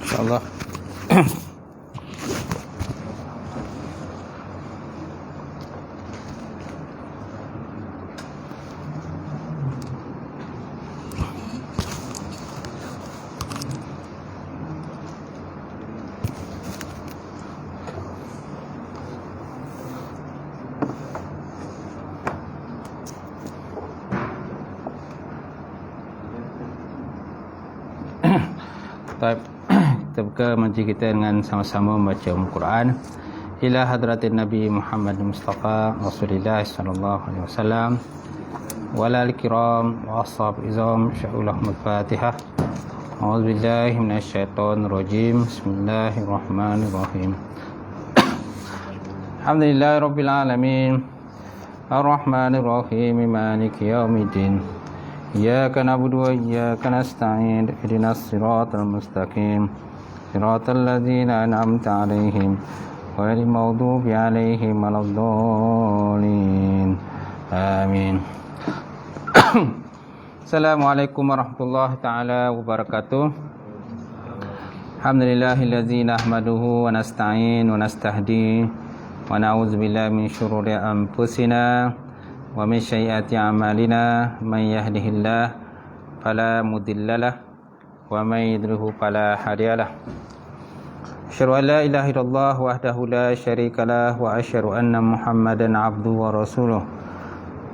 InsyaAllah. Baik, kita buka majlis kita dengan sama-sama membaca Al-Quran. Ila hadratin Nabi Muhammad Mustafa Rasulullah sallallahu alaihi wasallam wa ala al-kiram wa ashab izam sya'ullah al-Fatihah. A'udzu billahi minasyaitonir rajim. Bismillahirrahmanirrahim. Alhamdulillahirabbil alamin. Ar-Rahmanir Rahim. Maliki yaumiddin. Iyyaka na'budu wa iyyaka nasta'in. Ihdinas siratal mustaqim. Siratal ladzina an'amta 'alaihim ghairil maghdubi 'alaihim waladdallin. Amin. Assalamualaikum warahmatullahi taala wabarakatuh. Alhamdulillahilladzi nahmaduhu wa nasta'in wa nastahdi wa na'udzu billahi min syururi anfusina wa min sayyiati a'malina. Man yahdihillahu fala mudhillalah wa man yudlilhu fala hadiyalah. Asyhadu an la ilaha illallah wahdahu la syarikalah wa asyhadu anna Muhammadan abduhu wa rasuluh.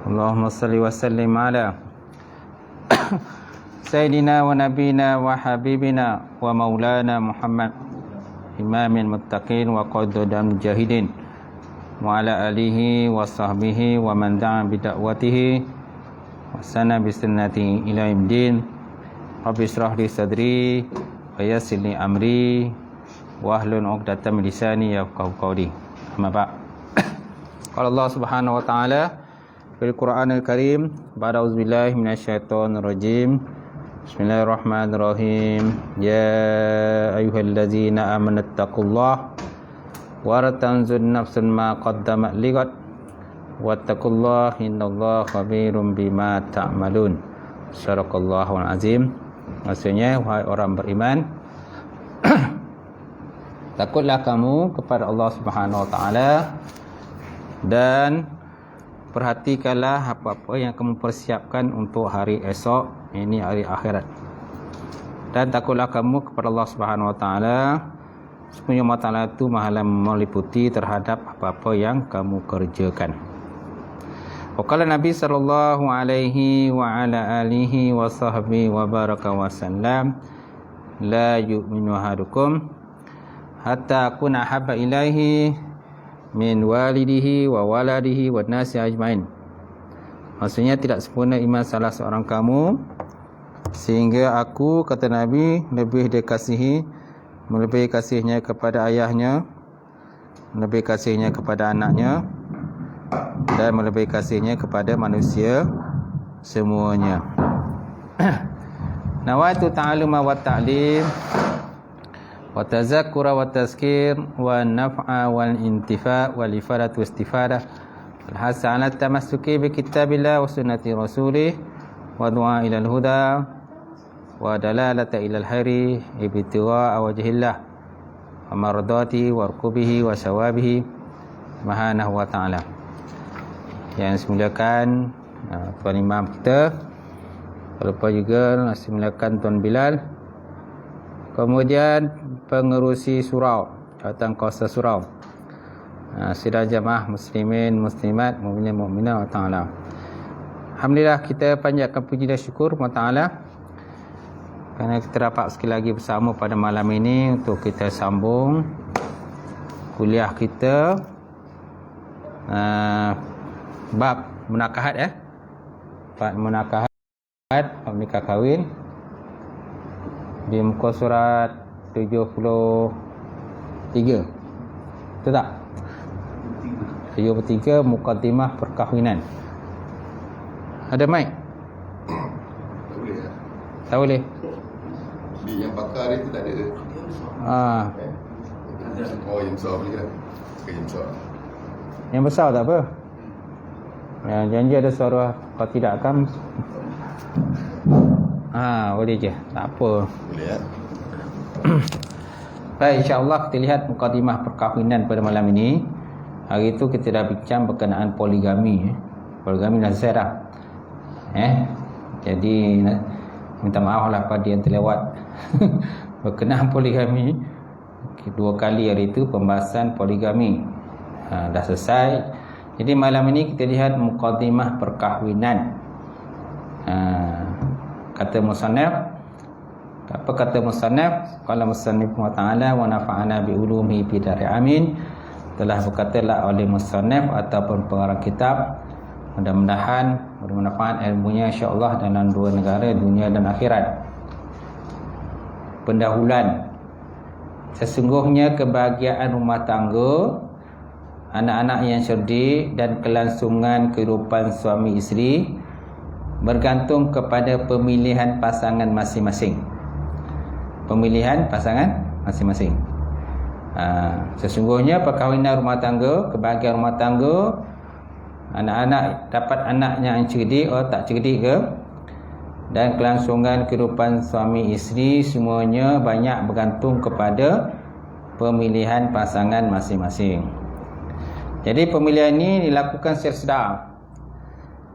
Allahumma shalli wa sallim ala Sayyidina wa nabina wa habibina wa maulana Muhammad imamil muttaqin wa qadudul mujahidin wa ala alihi wa sahbihi wa man da'a bida'watihi wa sana bisunnati ila yaumil. Rabbi shrah li sadri wa yassir li amri wa hlul 'uqdatam min lisani yafqahu qawli. Amma ba'd. Qala Allah Subhanahu wa ta'ala fil Qur'anil Karim, ba'da auzubillahi minasyaitonir rajim. Bismillahirrahmanirrahim. Ya ayyuhallazina amanu taqullaha wa tanzur nafsun ma qaddamat lighad wattaqullaha innallaha khabirum bima ta'malun. Sadaqallahul azim. Maksudnya, wahai orang beriman, takutlah kamu kepada Allah Subhanahu wa taala dan perhatikanlah apa-apa yang kamu persiapkan untuk hari esok, ini hari akhirat. Dan takutlah kamu kepada Allah Subhanahu wa taala. Sebenarnya Allah Ta'ala itu maha meliputi terhadap apa-apa yang kamu kerjakan. Waqala Nabi sallallahu alaihi wa ala alihi wa sahbihi wa baraka wa sallam, la yu'minu ahadukum hatta akuna habba ilaihi min walidihi wa waladihi wa nasi ajmain. Maksudnya tidak sempurna iman salah seorang kamu sehingga aku, kata Nabi, lebih dikasihi, melebihi kasihnya kepada ayahnya, melebihi kasihnya kepada anaknya, dan melebihi kasihnya kepada manusia semuanya. Nawaitu ta'aluma wa ta'lim wa tazakkura wa tazkir wa naf'a wal intifa' wal ifadat wa istifadah wal hasa 'ala tamassuki bi kitabillah wa sunnati rasulih wa du'a ila al-huda wa dalalata ila al-khairi ibtigha'a wajhillah wa mardati wa rukubihi wa sawabihi subhanahu wa ta'ala. Yang dimuliakan Tuan Imam kita, lupa juga dimuliakan Tuan Bilal, kemudian pengerusi surau, jawatan kuasa surau, sidang jamaah muslimin muslimat, mukminin mukminat wa ta'ala. Alhamdulillah, kita panjatkan puji dan syukur Allah Ta'ala kerana kita dapat sekali lagi bersama pada malam ini untuk kita sambung kuliah kita bab munakahat bab munakahat, bab nikah kahwin di muka surat 73. Betul tak? 73 Muqaddimah Perkahwinan. Ada mic? Tak boleh lah. Tak boleh. Yang bakar itu tak ada. Oh, yang besar boleh kan? Yang besar. Yang besar tak apa. Janji ada suara. Kalau tidak kan boleh je. Tak apa. Boleh ya. Baik, insya-Allah kita lihat Muqaddimah Perkahwinan pada malam ini. Hari itu kita dah bincang berkenaan poligami. Poligami dah selesai dah. Jadi minta maaf lah pada yang terlewat berkenaan poligami. 2 kali hari itu pembahasan poligami dah selesai. Jadi malam ini kita lihat Muqaddimah Perkahwinan. Kata musannaf, apa kata musannaf? Qala musannif wa ta'ala wa nafa'ana bi ulumihi fi dari amin. Telah berkatalah oleh musannaf ataupun pengarang kitab, mudah-mudahan bermanfaat ilmunya insya-Allah dalam 2 negara, dunia dan akhirat. Pendahuluan. Sesungguhnya kebahagiaan rumah tangga, anak-anak yang cerdik dan kelangsungan kehidupan suami isteri bergantung kepada pemilihan pasangan masing-masing. Pemilihan pasangan masing-masing. Sesungguhnya perkahwinan rumah tangga, kebahagiaan rumah tangga, anak-anak dapat anak yang cerdik atau tak cerdik ke, dan kelangsungan kehidupan suami isteri, semuanya banyak bergantung kepada pemilihan pasangan masing-masing. Jadi pemilihan ini dilakukan secara sedar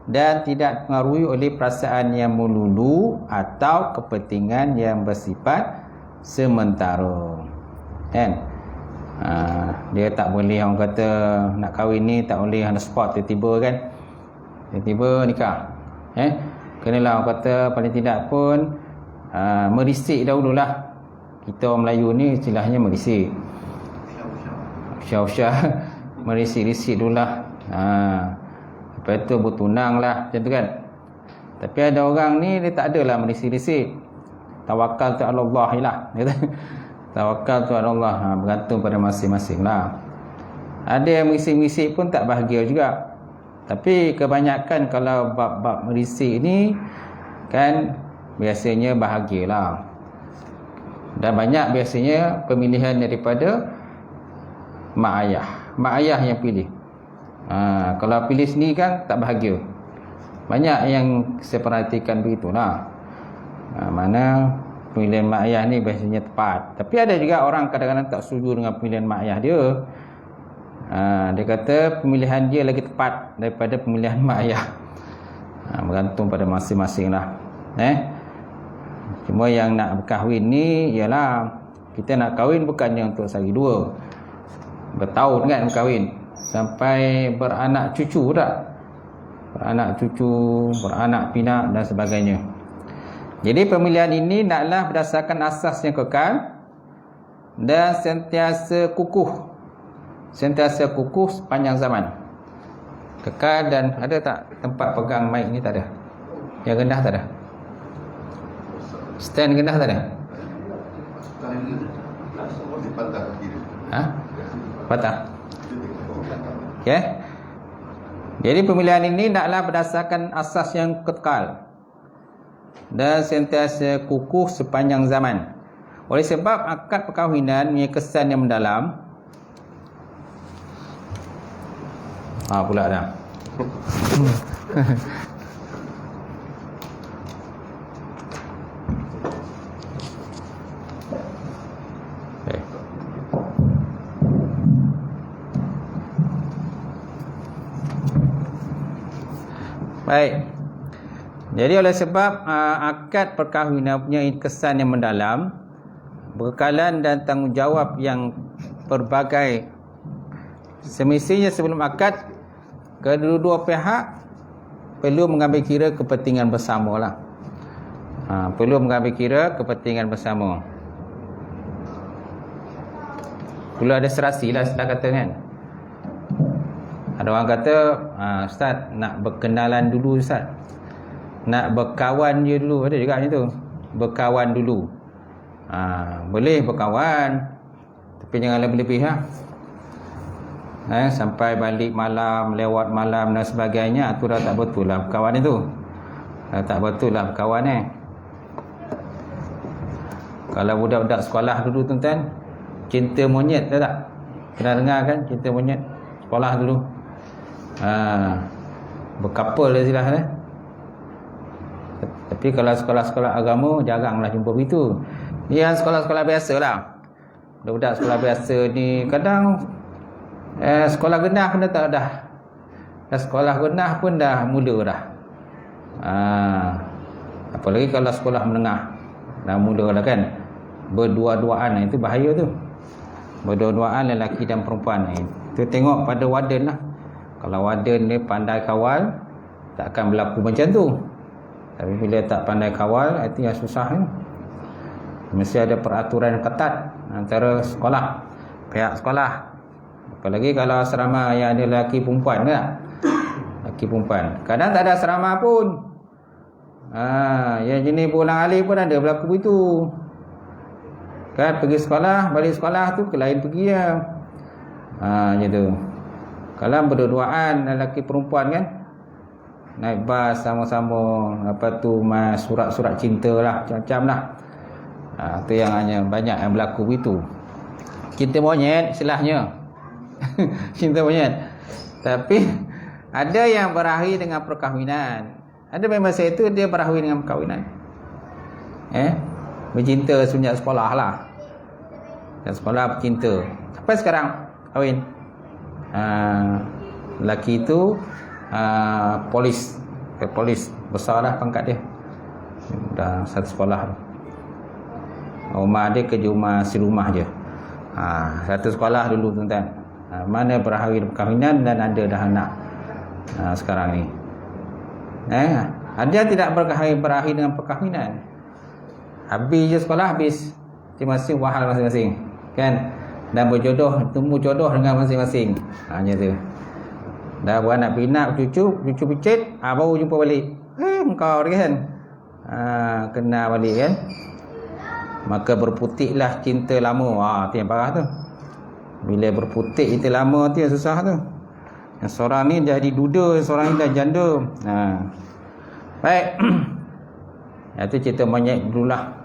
dan tidak dipengaruhi oleh perasaan yang melulu atau kepentingan yang bersifat sementara. Kan? Dia tak boleh, orang kata nak kahwin ni tak boleh on the spot tiba-tiba kan. Tiba-tiba nikah. Kenalah orang kata paling tidak pun merisik dahululah. Kita orang Melayu ni istilahnya merisik. Usah-usah merisik-risik dululah. Lepas tu bertunang lah, macam tu kan. Tapi ada orang ni dia tak adalah merisik-risik. Tawakal tu Allah lah. Tawakal tu Allah, bergantung pada masing-masing lah. Ada yang merisik-risik pun tak bahagia juga. Tapi kebanyakan kalau bab-bab merisik ni kan biasanya bahagialah. Dan banyak biasanya pemilihan daripada mak ayah. Mak ayah yang pilih. Kalau pilih sendiri kan tak bahagia. Banyak yang saya perhatikan begitulah. Mana pemilihan mak ayah ni biasanya tepat. Tapi ada juga orang kadang-kadang tak setuju dengan pemilihan mak ayah dia. Dia kata pemilihan dia lagi tepat daripada pemilihan mak ayah. Bergantung pada masing-masing lah. Cuma yang nak berkahwin ni ialah kita nak kahwin bukannya untuk sehari dua, bertahun kan berkahwin, sampai beranak cucu tak, beranak cucu, beranak pinak dan sebagainya. Jadi pemilihan ini naklah berdasarkan asas yang kekal dan sentiasa kukuh sepanjang zaman. Kekal dan ada tak tempat pegang mic ni? Tak ada. Yang rendah tak ada. Stand rendah tak ada. Patah. Okay. Jadi pemilihan ini naklah berdasarkan asas yang kekal dan sentiasa kukuh sepanjang zaman. Oleh sebab akad perkahwinan punya kesan yang mendalam. Pula dah. Baik. Jadi oleh sebab akad perkahwinan punya kesan yang mendalam, berkekalan dan tanggungjawab yang berbagai. Semestinya sebelum akad, kedua-dua pihak perlu mengambil kira kepentingan bersama lah. Perlu mengambil kira kepentingan bersama. Perlu ada serasi lah, Ustaz kata kan. Ada orang kata, Ustaz nak berkenalan dulu Ustaz, nak berkawan je dulu. Ada juga macam tu, berkawan dulu. Boleh berkawan, tapi jangan lebih-lebih lah. Sampai balik malam, lewat malam dan sebagainya, itu dah tak betul lah berkawan itu. Tak betul lah berkawan Kalau budak-budak sekolah dulu tuan-tuan, cinta monyet tak? Pernah dengar kan cinta monyet? Sekolah dulu. Berkapal dah silah Tapi kalau sekolah-sekolah agama jaranglah jumpa begitu. Yang sekolah-sekolah biasa lah, budak-budak sekolah biasa ni kadang sekolah genah pun dah tak dah. Sekolah genah pun dah mula dah. Apalagi kalau sekolah menengah dah mula dah kan. Berdua-duaan itu bahaya tu. Berdua-duaan lelaki dan perempuan itu tengok pada warden lah. Kalau warden dia pandai kawal, tak akan berlaku macam tu. Tapi bila tak pandai kawal, itu yang susah ni. Mesti ada peraturan ketat antara sekolah, pihak sekolah. Apalagi kalau asrama yang ada lelaki perempuan tak? Lelaki perempuan. Kadang tak ada asrama pun. Yang jenis bolang alim pun ada berlaku begitu. Kan pergi sekolah, balik sekolah tu ke lain pergi ya. Macam tu. Kalau berdua-duaan lelaki perempuan kan, naik bas sama-sama, apa tu mas surat-surat cinta lah, macam-macam lah. Tu yang hanya banyak yang berlaku begitu. Cinta monyet istilahnya. Cinta monyet. Tapi ada yang berakhir dengan perkahwinan. Ada memang saya tu dia berakhir dengan perkahwinan. Bercinta sejak sekolah lah. Dan sekolah bercinta. Sampai sekarang kahwin. Lelaki tu polis. Polis besar dah pangkat dia. Dah satu sekolah. Rumah dia kerja rumah si rumah je. Satu sekolah dulu tuan-tuan. Mana berakhir perkahwinan dan ada dah anak. Sekarang ni. Ada tidak berakhir dengan perkahwinan. Habis je sekolah, habis masing-masing wahal masing-masing. Kan? Dan berjodoh, temu jodoh dengan masing-masing. Macam tu. Dah beranak pinak, cucu picit, baru jumpa balik. Engkau kan? Kenal balik kan? Maka berputiklah cinta lama. Tu yang parah tu. Bila berputik cinta lama tu yang susah tu. Yang seorang ni jadi duda, seorang ni dah janda. Baik. Itu cerita monyet dululah.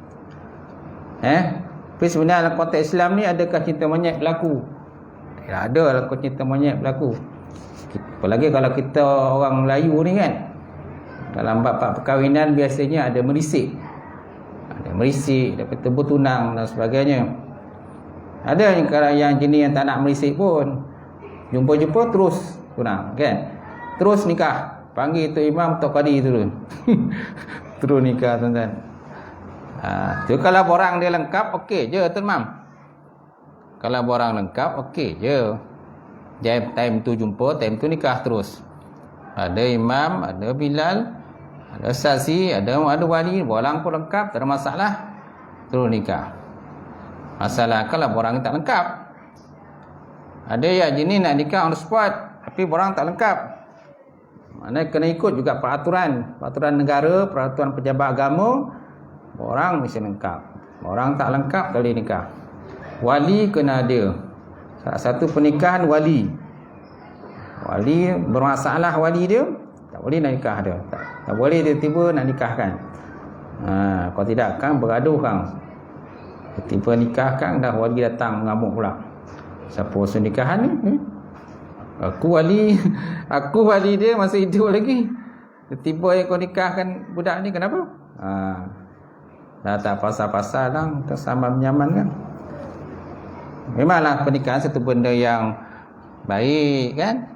Tapi sebenarnya dalam konteks Islam ni, adakah cinta monyet berlaku? Tidak ada dalam cinta monyet berlaku. Apalagi kalau kita orang Melayu ni kan, dalam bab perkahwinan biasanya ada merisik. Ada merisik, dapat tebus tunang dan sebagainya. Ada yang jenis yang tak nak merisik pun, jumpa-jumpa terus tunang kan. Terus nikah. Panggil tu imam, tu qadi turun. Terus nikah tuan-tuan. Tu kalau borang dia lengkap, okey je tuan mam. Kalau borang lengkap, okey je. Time tu jumpa, time tu nikah terus. Ada imam, ada bilal, ada saksi, ada wali, borang pun lengkap, tak ada masalah. Terus nikah. Masalah kalau borang tak lengkap. Ada yang jenis nak nikah on the spot, tapi borang tak lengkap. Maknanya kena ikut juga peraturan negara, peraturan pejabat agama. Orang mesti lengkap. Orang tak lengkap kali nikah. Wali kena ada. Salah satu pernikahan wali bermasalah, wali dia tak boleh nak nikah dia. Tak boleh tiba-tiba nak nikahkan. Kalau tidak kan bergaduh kan. Tiba nikahkan dah wali datang mengamuk pula. Siapa usul nikahan ni? Aku wali dia masih hidup lagi. Tiba-tiba kau nikahkan budak ni, kenapa? Dah tak pasal-pasal lah, sama menyaman kan. Memanglah pernikahan satu benda yang baik kan.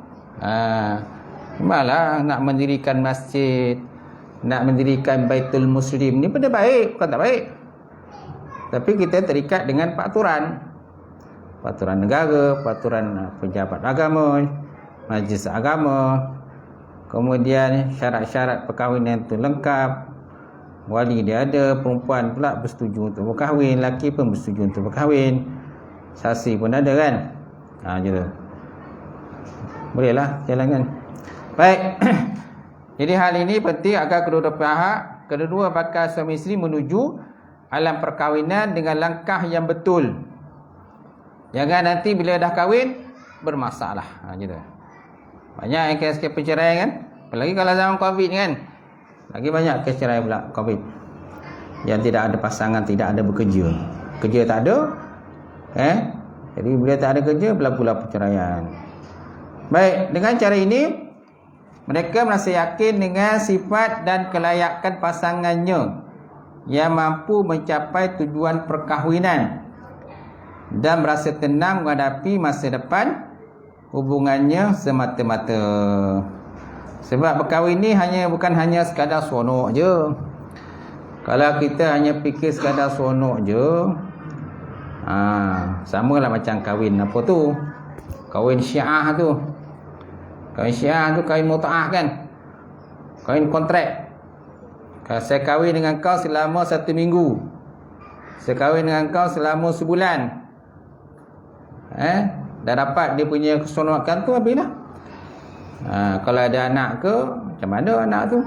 Memanglah nak mendirikan masjid, nak mendirikan Baitul Muslim ni benda baik, bukan tak baik. Tapi kita terikat dengan peraturan negara, peraturan pejabat agama, majlis agama. kemudian syarat-syarat perkahwinan itu lengkap, wali dia ada, perempuan pula bersetuju untuk berkahwin, lelaki pun bersetuju untuk berkahwin, saksi pun ada kan. Macam tu. Bolehlah jalankan. Baik. Jadi hal ini penting agar kedua bakal suami isteri menuju alam perkahwinan dengan langkah yang betul. Jangan nanti bila dah kahwin bermasalah. Gitu. Banyak yang kes perceraian kan. Apalagi kalau zaman Covid kan. Lagi banyak kes cerai pula Covid. Yang tidak ada pasangan, tidak ada bekerja. Kerja tak ada. Jadi bila tak ada kerja berlakulah perceraian. Baik, dengan cara ini mereka merasa yakin dengan sifat dan kelayakan pasangannya yang mampu mencapai tujuan perkahwinan dan merasa tenang menghadapi masa depan hubungannya semata-mata. Sebab berkahwin ni bukan hanya sekadar seronok je. Kalau kita hanya fikir sekadar seronok je, samalah macam kahwin apa tu? Kahwin Syiah tu. Kahwin Syiah tu kahwin mut'ah kan? Kahwin kontrak. Kalau saya kahwin dengan kau selama 1 minggu, saya kahwin dengan kau selama sebulan, dah dapat dia punya keseronokan tu, habislah. Kalau ada anak ke, macam mana anak tu?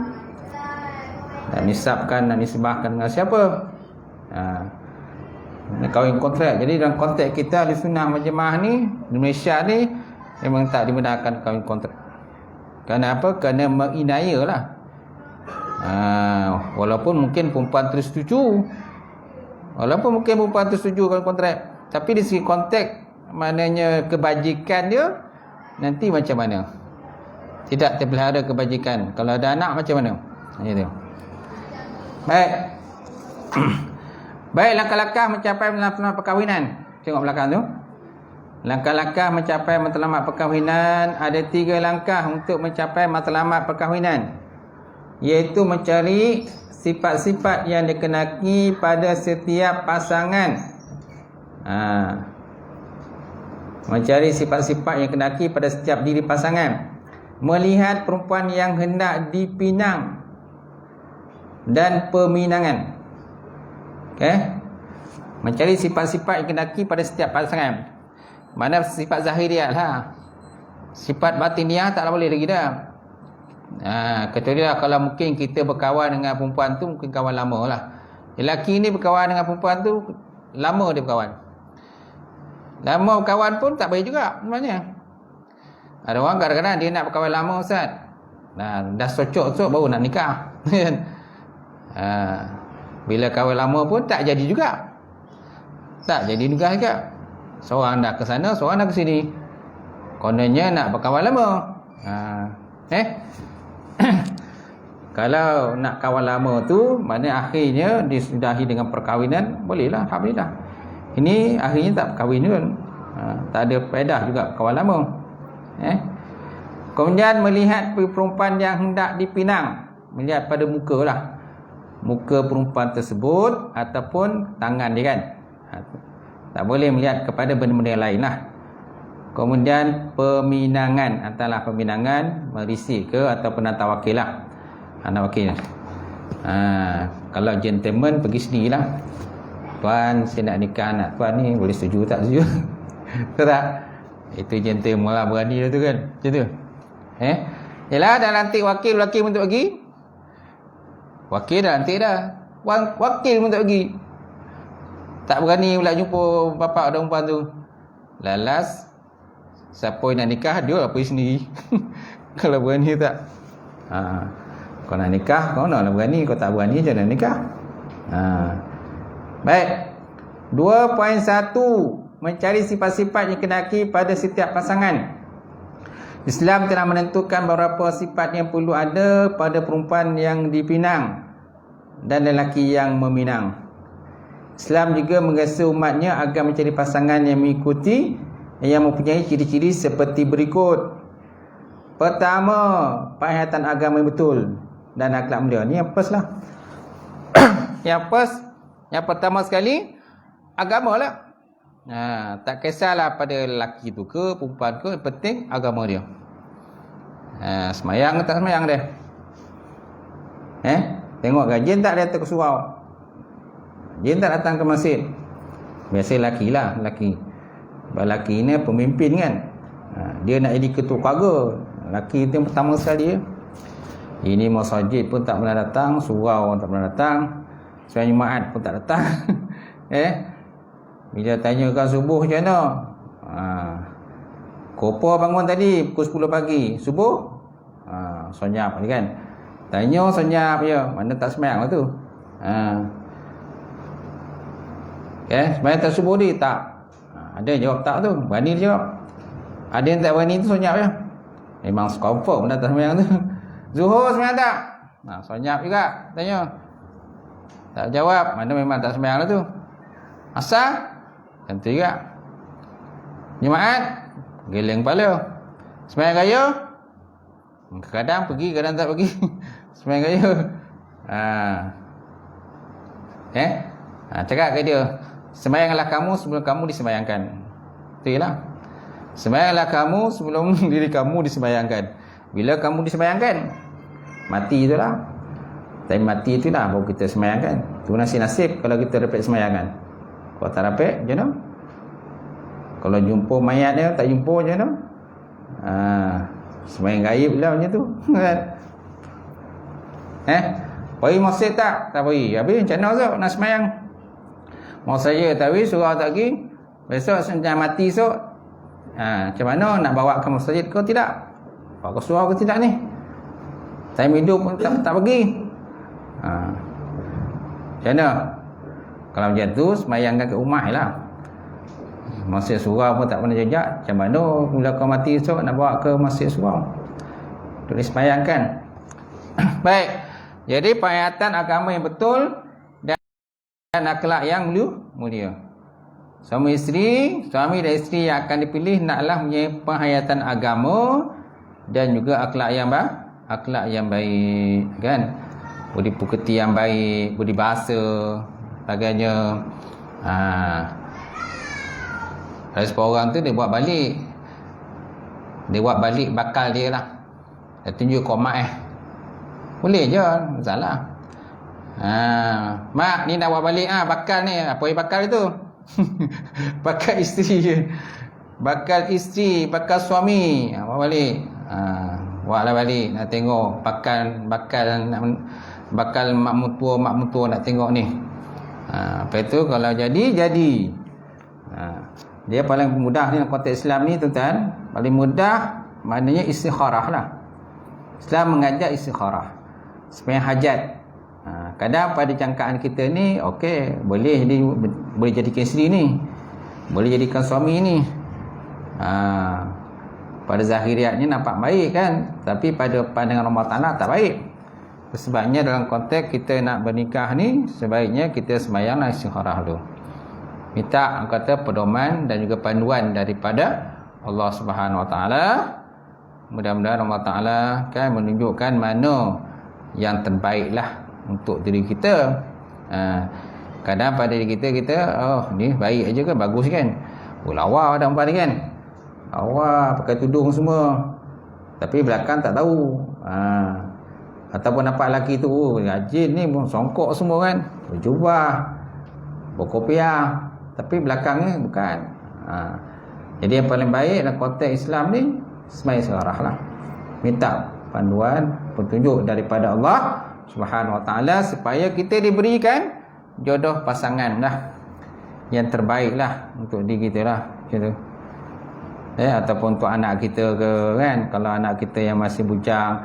Nak nisbahkan dengan siapa? Kahwin kontrak. Jadi dalam konteks kita di sunnah majmah ni, di Malaysia ni memang tak dibenarkan kahwin kontrak. Kerana apa? Kerana menginaya lah. Walaupun mungkin perempuan tersetuju, kahwin kontrak, tapi di segi konteks maknanya kebajikan dia nanti macam mana? Tidak terpelihara kebajikan. Kalau ada anak macam mana? Gitu. Baik. Baik, langkah-langkah mencapai matlamat perkahwinan. Tengok belakang tu. Langkah-langkah mencapai matlamat perkahwinan. Ada 3 langkah untuk mencapai matlamat perkahwinan, iaitu mencari sifat-sifat yang dikenaki pada setiap pasangan. Mencari sifat-sifat yang dikenaki pada setiap diri pasangan. Melihat perempuan yang hendak dipinang dan peminangan. Mencari sifat-sifat yang dikenaki pada setiap pasangan. Mana sifat zahiriah lah. Sifat batiniah tak boleh lagi dah. Kecuali lah kalau mungkin kita berkawan dengan perempuan tu, mungkin kawan lama lah. Lelaki ni berkawan dengan perempuan tu, lama dia berkawan. Lama berkawan pun tak baik juga sebenarnya. Ada orang kadang-kadang dia nak berkawan lama, Ustaz. Dah socok-socok baru nak nikah. Bila kawan lama pun tak jadi juga. Tak jadi nikah juga. Seorang nak ke sana, seorang nak ke sini. Kononnya nak berkawan lama. Kalau nak kawan lama tu, maknanya akhirnya disudahi dengan perkahwinan, bolehlah, alhamdulillah. Ini akhirnya tak berkahwin pun. Tak ada faedah juga kawan lama. Kemudian melihat perempuan yang hendak dipinang, melihat pada muka lah, muka perempuan tersebut ataupun tangan dia kan. Tak boleh melihat kepada benda-benda yang lain lah. Kemudian peminangan, antara peminangan merisi ke ataupun hantar wakil lah. Hantar wakil. Kalau gentleman pergi sendiri lah. Tuan, saya nak nikah anak tuan ni, boleh setuju tak setuju? Betul tak? Itu gentleman lah, berani lah tu kan. Macam tu. Yalah, dah lantik wakil pun tak pergi. Wakil dah lantik dah. Wakil pun tak pergi. Tak berani pula jumpa bapak dan perempuan tu. Lalas, siapa yang nak nikah, dia lah pergi sendiri. Kalau berani tak? Kau nak nikah, kau nak berani. Kau tak berani, jangan nikah. Baik. 2.1, mencari sifat-sifat yang kenaki pada setiap pasangan. Islam telah menentukan beberapa sifat yang perlu ada pada perempuan yang dipinang dan lelaki yang meminang. Islam juga menggesa umatnya agar mencari pasangan yang mengikuti, yang mempunyai ciri-ciri seperti berikut. Pertama, penghayatan agama yang betul dan akhlak mulia. Ni yang first lah. Yang pertama sekali, agama lah. Tak kisahlah pada lelaki tu ke perempuan ke, yang penting agama dia. Semayang ke tak semayang dia? Tengok ke jin tak datang ke surau? Jin tak datang ke masjid? Biasa lelaki lah, lelaki. Sebab lelaki ni pemimpin kan. Dia nak jadi ketua keluarga. Lelaki tu yang pertama sekali dia. Ini masjid pun tak pernah datang, surau pun tak pernah datang, sembahyang Jumaat pun tak datang. Bila tanyakan subuh macam mana? Kopo bangun tadi pukul 10 pagi. Subuh? Senyap ni kan. Tanya senyap je. Mana tak sembahyang lah tu. Sembahyang tak subuh ni? Tak. Ada jawab tak tu. Berani dia jawab. Ada yang tak berani tu senyap je. Memang confirm benda tak sembahyang tu. Zuhur sembahyang tak? Senyap juga. Tanya. Tak jawab. Mana memang tak sembahyang lah tu. Asar? Tentu juga. Jumaat? Geleng kepala. Sembahyang raya? Kadang pergi, kadang tak pergi. Sembahyang raya. Cakap ke dia, sembahyanglah kamu sebelum kamu disembayangkan. Betul lah. Sembahyanglah kamu sebelum diri kamu disembayangkan. Bila kamu disembayangkan, mati itulah. Tapi mati itulah baru kita sembayangkan. Itu nasib kalau kita dapat sembayangan. Kalau tak dapat, macam mana? Kalau jumpa mayat dia, tak jumpa macam mana? Sembahyang gaib lah macam tu. Pergi masjid tak? Tak pergi. Habis macam mana tu nak sembahyang? Mau saya tak pergi, surau tak pergi. Besok senjata mati esok. Macam mana nak bawa ke masjid ke tidak? Bawa ke surau ke tidak ni? Time hidup pun tak pergi. Macam mana? Kalau macam tu, sembahyangkan ke rumah lah. Masjid surau pun tak pernah jejak. Macam mana bila kau mati esok nak bawa ke masjid surau? Itu disembayangkan. Baik. Jadi penghayatan agama yang betul dan akhlak yang mulia. Suami dan isteri yang akan dipilih naklah punya penghayatan agama dan juga akhlak yang baik, kan? Budi pekerti yang baik, budi bahasa, sebagainya. Ada seorang orang tu dia buat balik. Dia buat balik bakal dia lah. Dia tunjuk komat boleh je, salah. Mak ni nak buat balik bakal ni. Apa yang bakal itu? Bakal isteri je. Bakal isteri, bakal suami. Buat balik. Buatlah balik. Nak tengok bakal mak mutua nak tengok ni. Apa itu kalau jadi. Dia paling mudah ni konteks Islam ni tuan-tuan. Paling mudah maknanya istikharah lah. Islam mengajak istikharah. Sembahyang hajat. Kadang pada jangkaan kita ni okey, boleh jadikan isteri ni. Boleh jadikan suami ni. Pada zahiriat ni nampak baik kan, tapi pada pandangan Allah Taala tak baik. Sebabnya dalam konteks kita nak bernikah ni, sebaiknya kita sembahyanglah istikharah dulu. Minta kata pedoman dan juga panduan daripada Allah Subhanahu Wa Taala. Mudah-mudahan Allah Taala kan menunjukkan mana yang terbaiklah untuk diri kita. Kadang pada diri kita ni baik aja kan, bagus kan. Lawa ada umpan ni kan. Lawa pakai tudung semua. Tapi belakang tak tahu. Ataupun nampak lelaki tu rajin ni songkok semua kan. Berjubah, berkopiah. Tapi belakangnya bukan. Jadi yang paling baik dalam konteks Islam ni sembahyang istikharah lah. Minta panduan, petunjuk daripada Allah Subhanahu Wa Taala supaya kita diberikan jodoh pasangan lah yang terbaik lah untuk diri kita lah, macam tu. Ataupun untuk anak kita ke kan. Kalau anak kita yang masih bujang,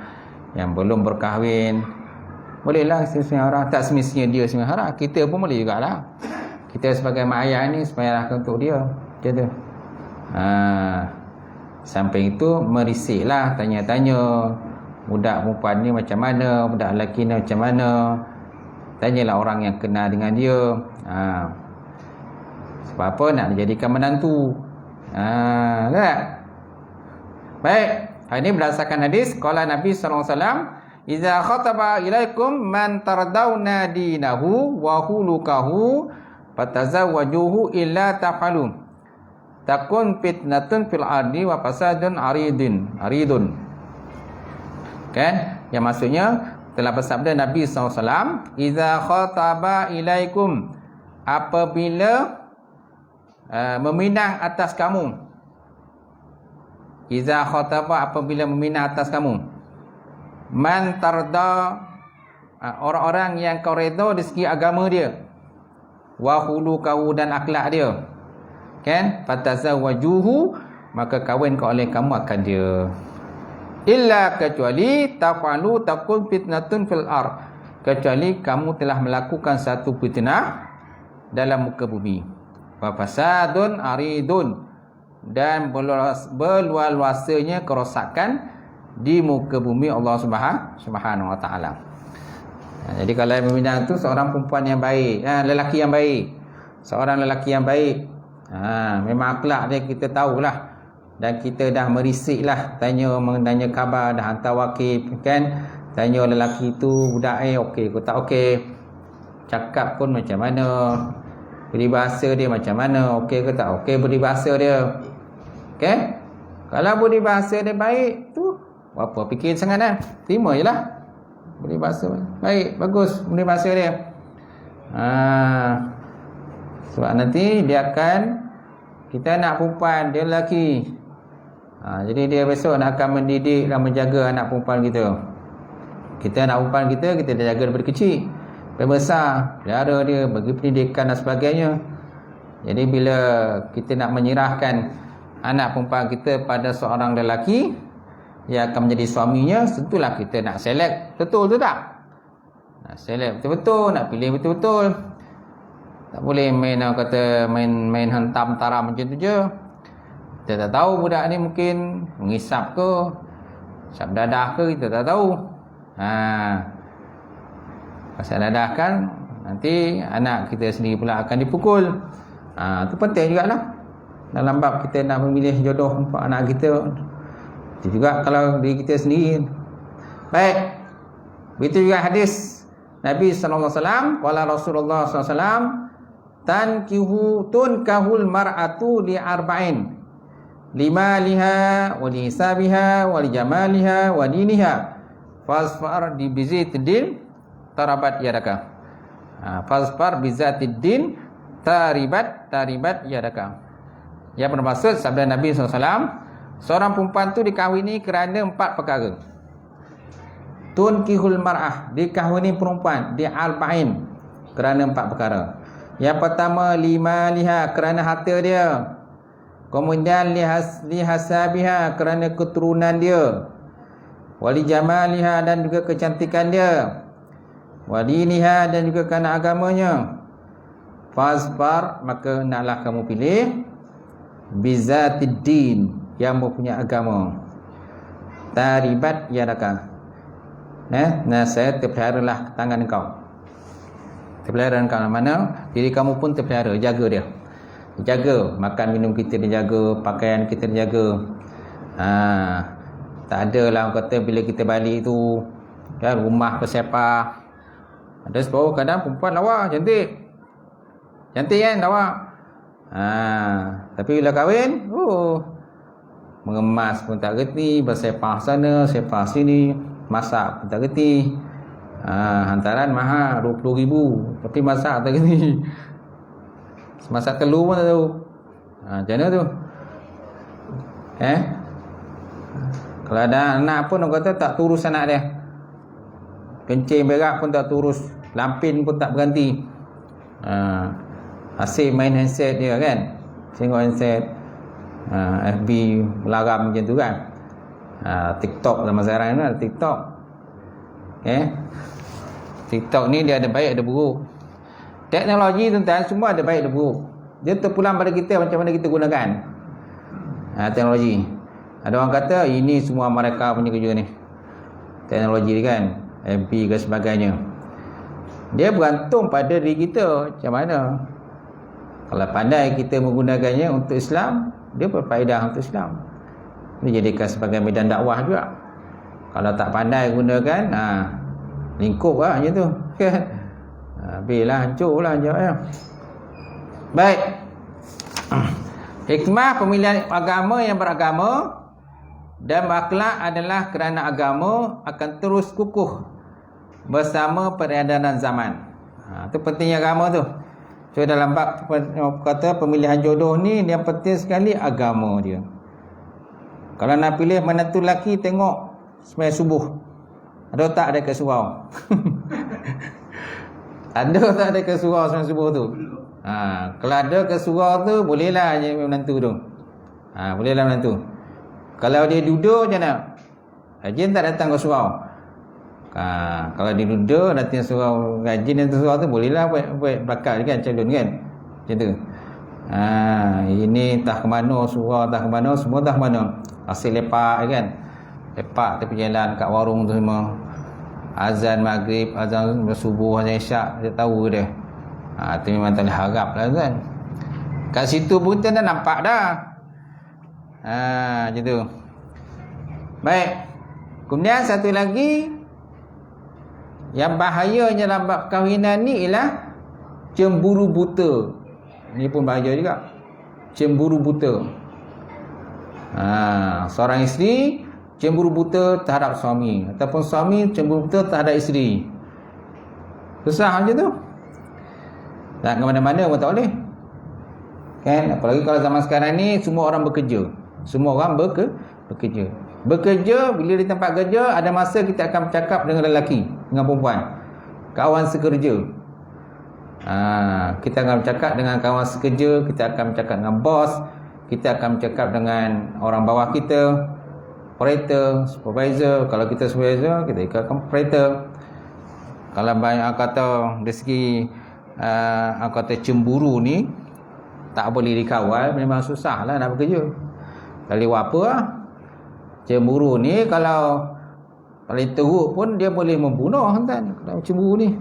yang belum berkahwin, bolehlah istikharah. Tak semestinya dia istikharah, kita pun boleh jugalah. Kita sebagai mak ayah ni sembahyanglah untuk dia, macam tu. Sampai itu merisiklah, tanya-tanya budak perempuan ni macam mana, budak lelaki ni macam mana. Tanyalah orang yang kenal dengan dia. Sebab apa? Nak dijadikan menantu. Tak? Baik. Ini berdasarkan hadis qala Nabi sallallahu alaihi wasallam, "Idza khataba ilaikum man tardawna dinahu wa khuluquhu fatazawwajuhu illa taf'alu takun fitnatun fil ardi wa fasadun aridun." Kan? Yang maksudnya telah bersabda Nabi SAW, "Iza khataba ilaikum," apabila meminang atas kamu. Iza khataba, apabila meminang atas kamu. Man tarda, orang-orang yang kau redha dari segi agama dia. Wa khuluquhu, dan akhlak dia. Kan? Fatazawwajuhu, maka kahwin kau oleh kamu akan dia. Illa, kecuali tafalu takun fitnatun fil ard, kecuali kamu telah melakukan satu fitnah dalam muka bumi. Wa fasadun aridun, dan berluas-luasanya kerosakan di muka bumi Allah Subhanahu wa taala. Jadi kalau yang meminang tu seorang perempuan yang baik, lelaki yang baik, seorang lelaki yang baik. Memang akhlak dia kita tahulah, dan kita dah merisik lah, tanya khabar, dah hantar wakil kan, tanya lelaki tu budak okey ke tak okey, cakap pun macam mana, peribahasa dia macam mana, okey ke tak okey peribahasa dia. Okay? Kalau peribahasa dia baik tu, apa fikir sangat dah, terima je lah. Peribahasa baik, bagus peribahasa dia. Sebab nanti dia akan, kita nak perempuan, dia lelaki. Jadi dia besok nak akan mendidik dan menjaga anak perempuan kita. Kita anak perempuan kita dah jaga daripada kecil sampai besar, pelihara dia, bagi pendidikan dan sebagainya. Jadi bila kita nak menyerahkan anak perempuan kita pada seorang lelaki yang akan menjadi suaminya, tentulah kita nak select betul tu tak? Nak select betul-betul, nak pilih betul-betul. Tak boleh main main hentam taram macam tu je. Kita tak tahu budak ni mungkin mengisap ke, isap dadah ke, kita tak tahu. Pasal dadah kan, nanti anak kita sendiri pula akan dipukul. Itu penting jugalah. Dalam bab kita nak memilih jodoh untuk anak kita, itu juga kalau diri kita sendiri. Baik. Begitu juga hadis Nabi SAW, wala Rasulullah SAW, tunkahul mar'atu li arba'in, limaliha wa li hisabiha wa li jamaliha wa diniha, fasfar di bizatid tarabat yadaka. Fasfar bizatid din taribat yadaka. Yang bermaksud sabda Nabi SAW, seorang perempuan tu dikahwini kerana 4 perkara. Tunkihul mar'ah, dikahwini perempuan di arba'in kerana 4 perkara. Yang pertama, limaliha, kerana harta dia. Kemudian lihasabiha, kerana keturunan dia. Wali jamaliha, dan juga kecantikan dia. Wadiniha, dan juga kerana agamanya. Fasbar, maka naklah kamu pilih bizatid din, yang mempunyai agama. Taribat yadaka. Saya terpeliharalah tangan kau. Terpelihara kau mana? Diri kamu pun terpelihara, jaga dia. Jaga makan minum kita, dijaga pakaian kita, dijaga. Tak adalah orang kata bila kita balik tu kan, rumah bersepah. Ada sebab kadang perempuan lawa cantik. Cantik kan lawa. Tapi bila kahwin, mengemas pun tak gerti, bersepah sana, sepah sini, masak pun tak gerti. Hantaran mahal 20,000, tapi masak tak gerti. Masak telur pun tak tahu. Macam mana tu? Kalau ada anak pun orang kata tak turus anak dia. Kencing berak pun tak turus, lampin pun tak berganti. Asyik main handset dia kan, tengok handset, FB melarang macam tu kan. TikTok zaman sekarang ni ada TikTok. TikTok ni dia ada baik ada buruk. Teknologi tuan-tuan semua ada baik ada buruk. Dia terpulang pada kita macam mana kita gunakan teknologi. Ada orang kata ini semua mereka punya kerja ni, teknologi ni kan, FB dan sebagainya. Dia bergantung pada diri kita macam mana. Kalau pandai kita menggunakannya untuk Islam, dia berfaedah untuk Islam. Dia jadikan sebagai medan dakwah juga. Kalau tak pandai gunakan, lingkup lah macam tu. Habislah, hancur lah jawabnya. Baik. Hikmah pemilihan agama yang beragama, Dan berakhlak adalah kerana agama akan terus kukuh bersama peredaran zaman. Itu pentingnya agama tu. So dalam bab kata pemilihan jodoh ni, yang penting sekali agama dia. Kalau nak pilih menantu lelaki, tengok sembahyang subuh. Ada tak ada ke surau? Ada tak ada ke surau sembahyang subuh tu? Kalau ada ke surau tu, bolehlah je menantu tu. Bolehlah menantu. Kalau dia duduk macam mana? Rajin tak datang ke surau. Kalau dia duduk datang surau, rajin datang surau tu, bolehlah buat belakang kan, calon kan. Macam tu. Ini entah ke mana surau, entah ke mana, semua entah ke mana. Asyik lepak kan. Lepak tepi jalan kat warung tu semua. Azan maghrib, azan subuh, azan isyak, dia tahu dia. Itu memang tak boleh harap lah kan. Kat situ pun kita dah nampak dah. Macam tu. Baik. Kemudian satu lagi yang bahayanya dalam bab kahwinan ni ialah cemburu buta. Ni pun bahaya juga. Cemburu buta. Seorang isteri cemburu buta terhadap suami, ataupun suami cemburu buta terhadap isteri. Susah macam tu. Tak ke mana-mana pun tak boleh. Kan? Apalagi kalau zaman sekarang ni semua orang bekerja. Semua orang bekerja. Bekerja, bila di tempat kerja, ada masa kita akan bercakap dengan lelaki, dengan perempuan. Kawan sekerja. Kita akan bercakap dengan kawan sekerja, kita akan bercakap dengan bos, kita akan bercakap dengan orang bawah kita, operator, supervisor. Kalau kita supervisor, kita ikutkan operator. Kalau banyak kata dari segi kata cemburu ni tak boleh dikawal, memang susah lah nak bekerja. Tak boleh buat apa lah. Cemburu ni kalau paling teruk pun dia boleh membunuh kan, kalau cemburu ni.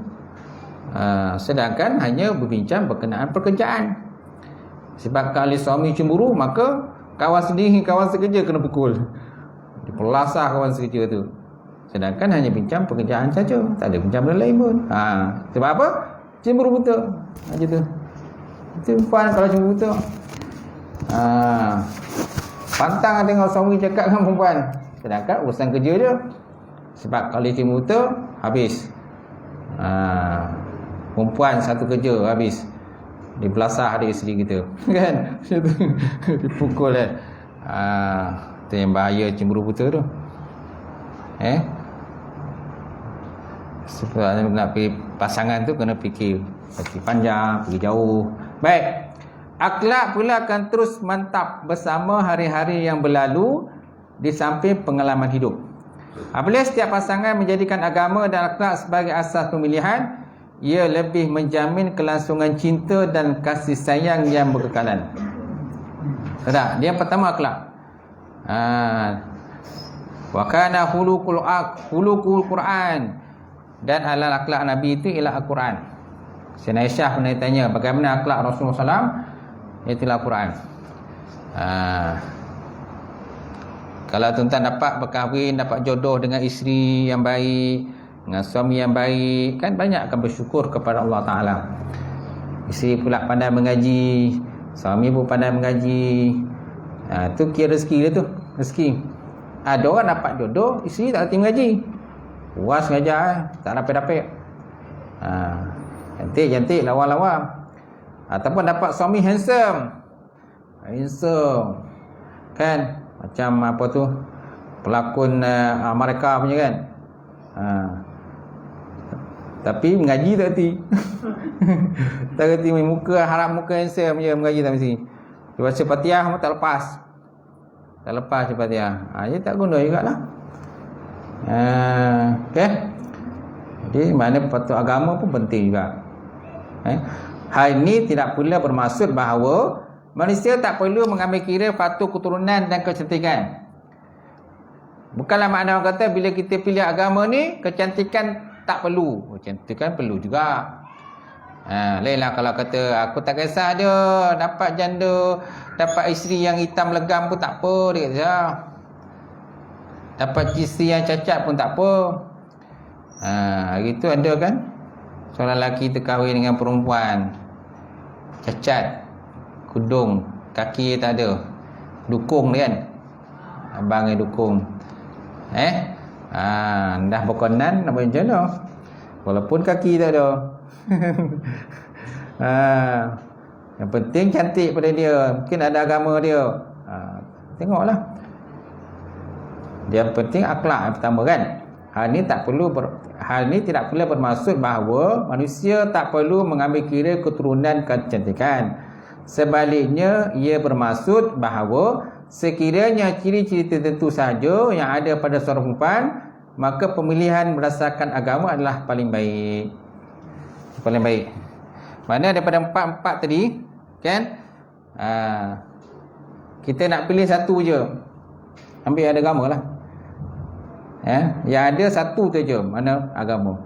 Sedangkan hanya berbincang berkenaan pekerjaan. Sebab kalau suami cemburu, maka kawan sendiri, kawan sekerja kena pukul. Dipelasah kawan sekerja tu. Sedangkan hanya bincang pekerjaan saja, tak ada bincang benda lain pun. Sebab apa? Cemburu buta. Macam tu. Itu puan kalau cemburu buta. Pantang tengok suami cakap dengan perempuan, sedangkan urusan kerja dia. Sebab kalau cemburu buta, habis. Perempuan satu kerja, habis. Dibelasah adik isteri kita. Kan? Dipukul kan. Itu yang bahaya cemburu buta tu. Sebab nak pergi pasangan tu kena fikir panjang, pergi jauh. Baik. Akhlak pula akan terus mantap bersama hari-hari yang berlalu di samping pengalaman hidup. Apabila setiap pasangan menjadikan agama dan akhlak sebagai asas pemilihan, ia lebih menjamin kelangsungan cinta dan kasih sayang yang berkekalan. Tak? Dia yang pertama akhlak. Wa kana khuluqul Quran, dan halal akhlak Nabi itu ialah Al-Quran. Sayyidina Aisyah pernah ditanya bagaimana akhlak Rasulullah SAW, itulah Al-Quran. Kalau tuan-tuan dapat berkahwin, dapat jodoh dengan isteri yang baik, dengan suami yang baik, kan banyak akan bersyukur kepada Allah Ta'ala. Isteri pula pandai mengaji, suami pun pandai mengaji. Itu kira rezeki dia tu. Rezeki. Ada orang dapat jodoh, isteri tak reti mengaji, puas mengajar, tak dapat-dapat. Cantik-cantik, lawa-lawa. Ataupun dapat suami handsome, kan, macam apa tu, pelakon Amerika punya kan. Tapi mengaji tak reti. Tak reti main muka, harap muka handsome je, mengaji tak mesti. Dia baca Fatihah pun tak lepas. Tak lepas Fatihah. Dia tak guna jugalah. Okay. Jadi mana patut agama pun penting juga. Hal ini tidak pula bermaksud bahawa manusia tak perlu mengambil kira faktor keturunan dan kecantikan. Bukanlah makna orang kata bila kita pilih agama ni, kecantikan tak perlu. Kecantikan perlu juga. Lainlah kalau kata aku tak kisah dia dapat janda, dapat isteri yang hitam legam pun tak apa, dia kata. Dapat isteri yang cacat pun tak apa. Hari tu ada kan seorang lelaki terkahwin dengan perempuan cacat, kudung, kaki tak ada, dukung dia kan. abang yang dukung. Dah berkenan nak macam mana? Walaupun kaki tak ada. Yang penting cantik pada dia. Mungkin ada agama dia. Tengoklah. Yang penting akhlak yang pertama kan. Hal ni tidak perlu bermaksud bahawa manusia tak perlu mengambil kira keturunan kecantikan. Sebaliknya, ia bermaksud bahawa sekiranya ciri-ciri tertentu sahaja yang ada pada seorang perempuan, maka pemilihan berdasarkan agama adalah paling baik. Paling baik. Mana daripada empat tadi, kan? Kita nak pilih satu je. Ambil ada agama lah. Yang ada satu tu je, mana agama.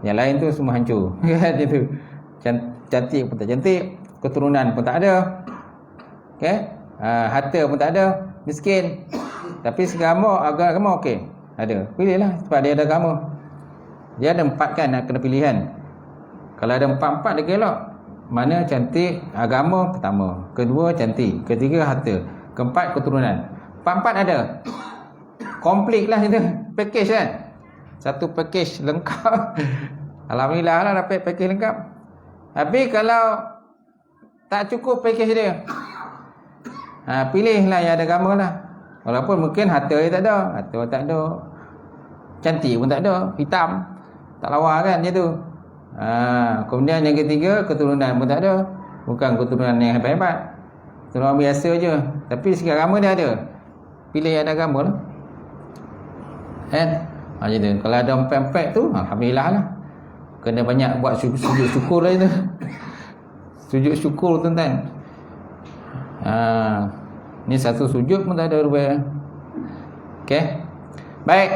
Yang lain tu semua hancur. Kan itu. Cantik pun tak cantik, keturunan pun tak ada. Okay? Harta pun tak ada, miskin. Tapi agama okey. Ada. Pilihlah sebab dia ada agama. Dia ada 4 kan, nak kena pilihan. Kalau ada 4 dia elok. Mana cantik, agama pertama, kedua cantik, ketiga harta, keempat keturunan. 4 ada. Komplit lah itu. Package kan. Satu package lengkap. Alhamdulillah lah dapat package lengkap. Tapi kalau tak cukup package dia, pilihlah yang ada agama lah. Walaupun mungkin harta dia tak ada, cantik pun tak ada, hitam, tak lawa kan dia tu. Kemudian yang ketiga, keturunan pun tak ada. Bukan keturunan yang hebat-hebat, keturunan biasa je, tapi sikit agama dia ada. Pilih yang ada agama lah. Macam tu. Kalau ada empat tu, alhamdulillah lah. Kena banyak buat sujud syukur lah itu. Sujud syukur tuan-tuan. Ni satu sujud pun tak ada rupanya. Okey. Baik.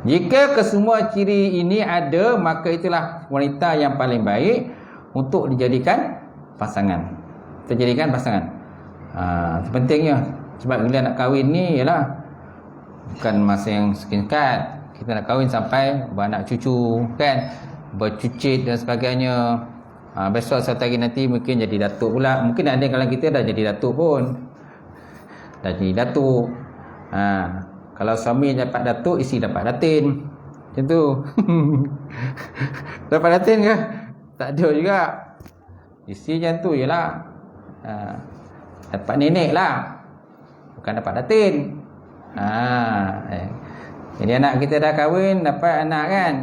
Jika kesemua ciri ini ada, maka itulah wanita yang paling baik untuk dijadikan pasangan. Terjadikan pasangan. Sepentingnya. Sebab bila nak kahwin ni ialah bukan masa yang singkat. Kita nak kahwin sampai beranak cucu kan, bercucit dan sebagainya. Besok satu hari nanti mungkin jadi datuk pula. Mungkin ada kalau kita dah jadi datuk pun. Dah jadi datuk. Kalau suami dapat datuk, isteri dapat datin. Macam tu. Dapat datin ke? Tak ada juga. Isteri macam tu je lah. Dapat nenek lah, bukan dapat datin. Jadi anak kita dah kahwin, dapat anak kan,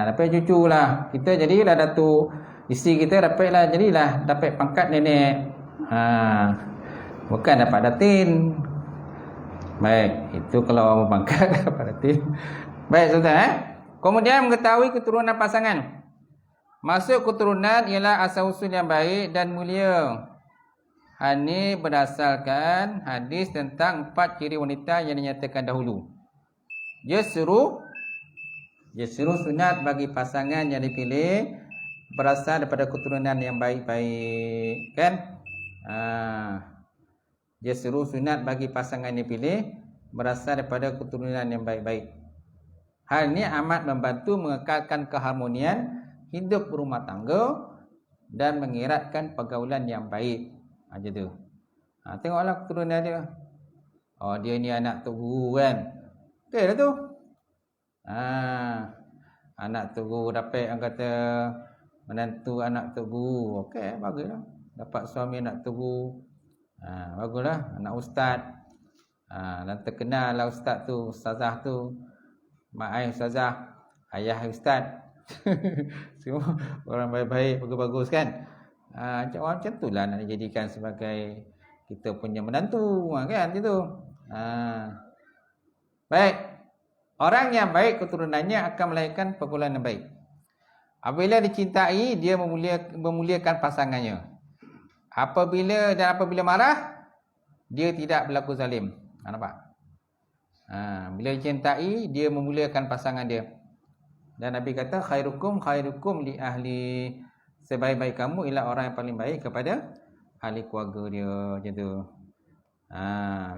dapat cucu lah. Kita jadilah datuk. Isteri kita dapat pangkat nenek. Bukan dapat datin. Baik, itu kalau mau pangkat dapat datin. Baik tuan-tuan. Kemudian mengetahui keturunan pasangan. Maksud keturunan ialah asal-usul yang baik dan mulia. Hal ini berdasarkan hadis tentang 4 ciri wanita yang dinyatakan dahulu. Yusru sunat bagi pasangan yang dipilih berasal daripada keturunan yang baik-baik, kan? Yusru sunat bagi pasangan yang dipilih berasal daripada keturunan yang baik-baik. Hal ini amat membantu mengekalkan keharmonian hidup berumah tangga dan mengeratkan pergaulan yang baik. Macam tu. Tengoklah keturunan dia. Dia ni anak tok guru kan. Okey lah tu. Anak tok guru dapat orang kata menantu anak tok guru. Okey, baguslah. Dapat suami anak tok guru. Baguslah, anak ustaz. Dan terkenal lah ustaz tu, ustazah tu. Mak ayah ustazah, ayah ustaz. Semua orang baik-baik, bagus-bagus kan. Macam tu lah nak dijadikan sebagai kita punya menantu kan, gitu. Baik. Orang yang baik keturunannya akan melahirkan pergaulan yang baik. Apabila dicintai, dia memuliakan pasangannya. Apabila marah, dia tidak berlaku zalim. Nampak? Bila dicintai, dia memuliakan pasangan dia. Dan Nabi kata khairukum li ahli, sebaik-baik kamu ialah orang yang paling baik kepada ahli keluarga dia. Macam tu.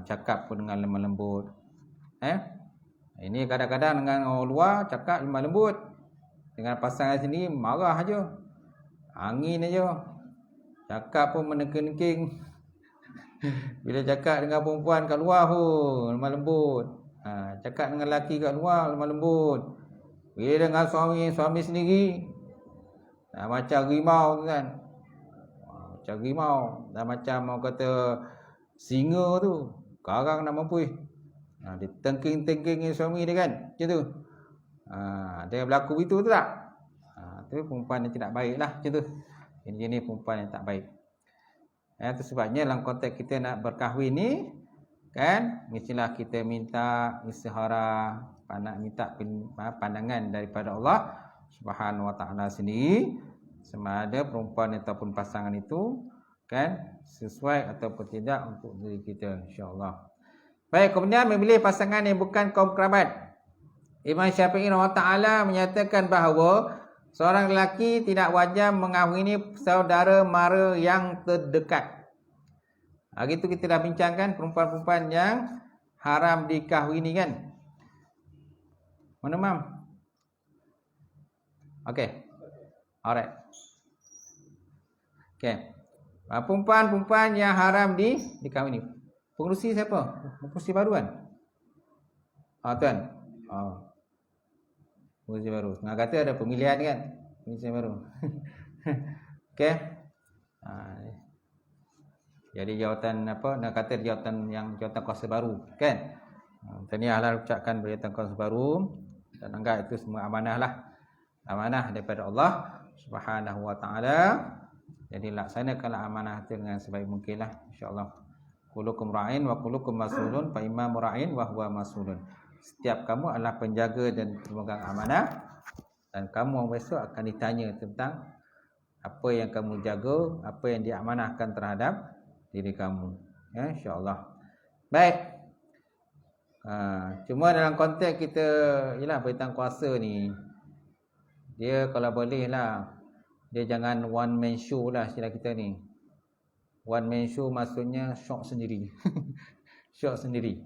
Cakap pun dengan lemah lembut. Ini kadang-kadang dengan orang luar cakap lemah lembut, dengan pasangan sendiri marah aja, angin aja, cakap pun menengking-nengking. Bila cakap dengan perempuan kat luar pun lemah lembut. Cakap dengan lelaki kat luar lemah lembut. Bila dengan suami sendiri macam rimau tu kan. Macam rimau. Dah macam orang kata singa tu. Karang nak mampus. Dia tengking-tengking suami dia kan. Macam tu. Dia berlaku begitu tu tak? Tu perempuan yang tidak baik lah. Macam tu. Ini perempuan yang tak baik. Itu sebabnya dalam konteks kita nak berkahwin ni kan, mestilah kita minta istihara, minta pandangan daripada Allah Subhanahu Wa Taala sendiri, sama ada perempuan ataupun pasangan itu kan sesuai ataupun tidak untuk diri kita, insya-Allah. Baik, kemudian memilih pasangan yang bukan kaum kerabat. Imam Syafi'i rahimahullah taala menyatakan bahawa seorang lelaki tidak wajar mengahwini saudara mara yang terdekat. Hari itu kita dah bincangkan perempuan-perempuan yang haram dikahwini kan. Mana mam? Okey. Alright. Okey. Perempuan-perempuan yang haram dikahwini. Pengerusi siapa? Pengerusi baru kan? Tuan. Pengerusi baru. Nak kata ada pemilihan kan? Pengerusi baru. Okey. Jadi jawatan apa? Nak kata jawatan kuasa baru kan? Tahniahlah ucapkan jawatan kuasa baru dan anggap itu semua amanah lah. Amanah daripada Allah Subhanahu Wa Taala. Jadi laksanakanlah amanah itu dengan sebaik mungkinlah, insya-Allah. Kullukum ra'in wa kullukum mas'ulun fa imam ra'in wa huwa mas'ulun. Setiap kamu adalah penjaga dan pemegang amanah, dan kamu besok akan ditanya tentang apa yang kamu jaga, apa yang diamanahkan terhadap diri kamu, ya, insya-Allah. Baik. Cuma dalam konteks kita ialah beritan kuasa ni, dia kalau boleh lah, dia jangan one man show lah istilah kita ni. One man show maksudnya shock sendiri. Shock sendiri.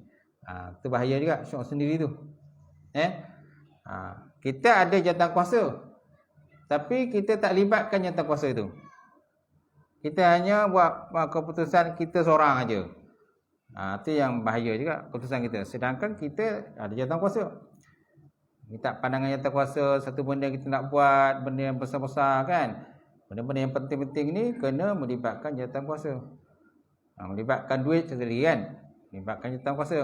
Tu bahaya juga shock sendiri tu. Kita ada jawatan kuasa, tapi kita tak libatkan jawatan kuasa itu. Kita hanya buat keputusan kita seorang aja. Itu yang bahaya juga keputusan kita. Sedangkan kita ada jawatan kuasa. Minta pandangan jawatan kuasa, satu benda kita nak buat, benda yang besar-besar kan. Benda-benda yang penting-penting ni kena melibatkan jawatan kuasa. Melibatkan duit sendiri kan. Melibatkan jawatan kuasa.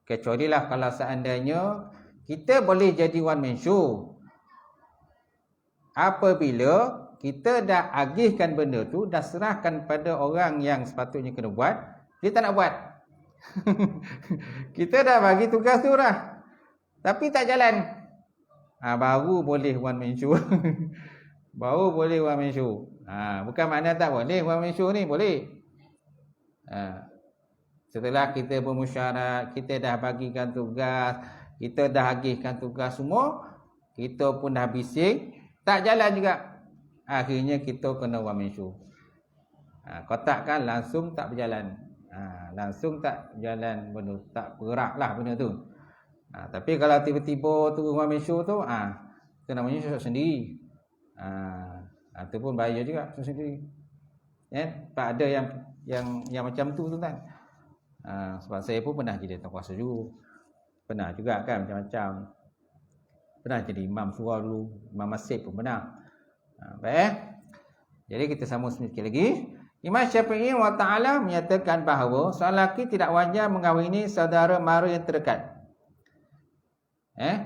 Kecuali lah kalau seandainya kita boleh jadi one man show. Apabila kita dah agihkan benda tu, dah serahkan pada orang yang sepatutnya kena buat, dia tak nak buat. Kita dah bagi tugas tu dah, tapi tak jalan. Baru boleh one man show. Baru boleh one man show. Bukan makna tak boleh one man show ni, boleh. Setelah kita bermusyawarah, kita dah bagikan tugas, kita dah agihkan tugas semua, kita pun dah bising, tak jalan juga. Akhirnya kita kena one man show. Kotak kan langsung tak berjalan. Langsung tak berjalan benda, tak bergerak lah benda tu. Tapi kalau tiba-tiba tu one man show tu, itu namanya show sendiri. Itu pun bahaya juga, show sendiri. Tak ada yang macam tu kan. Sebab saya pun pernah jadi tuan kuasa juga. Pernah juga kan macam-macam. Pernah jadi imam surau dulu, imam masjid pun pernah. Baik. Jadi kita sambung sedikit lagi. Imam Syafi'i wa ta'ala menyatakan bahawa seorang lelaki tidak wajar mengahwini saudara mara yang terdekat. Seorang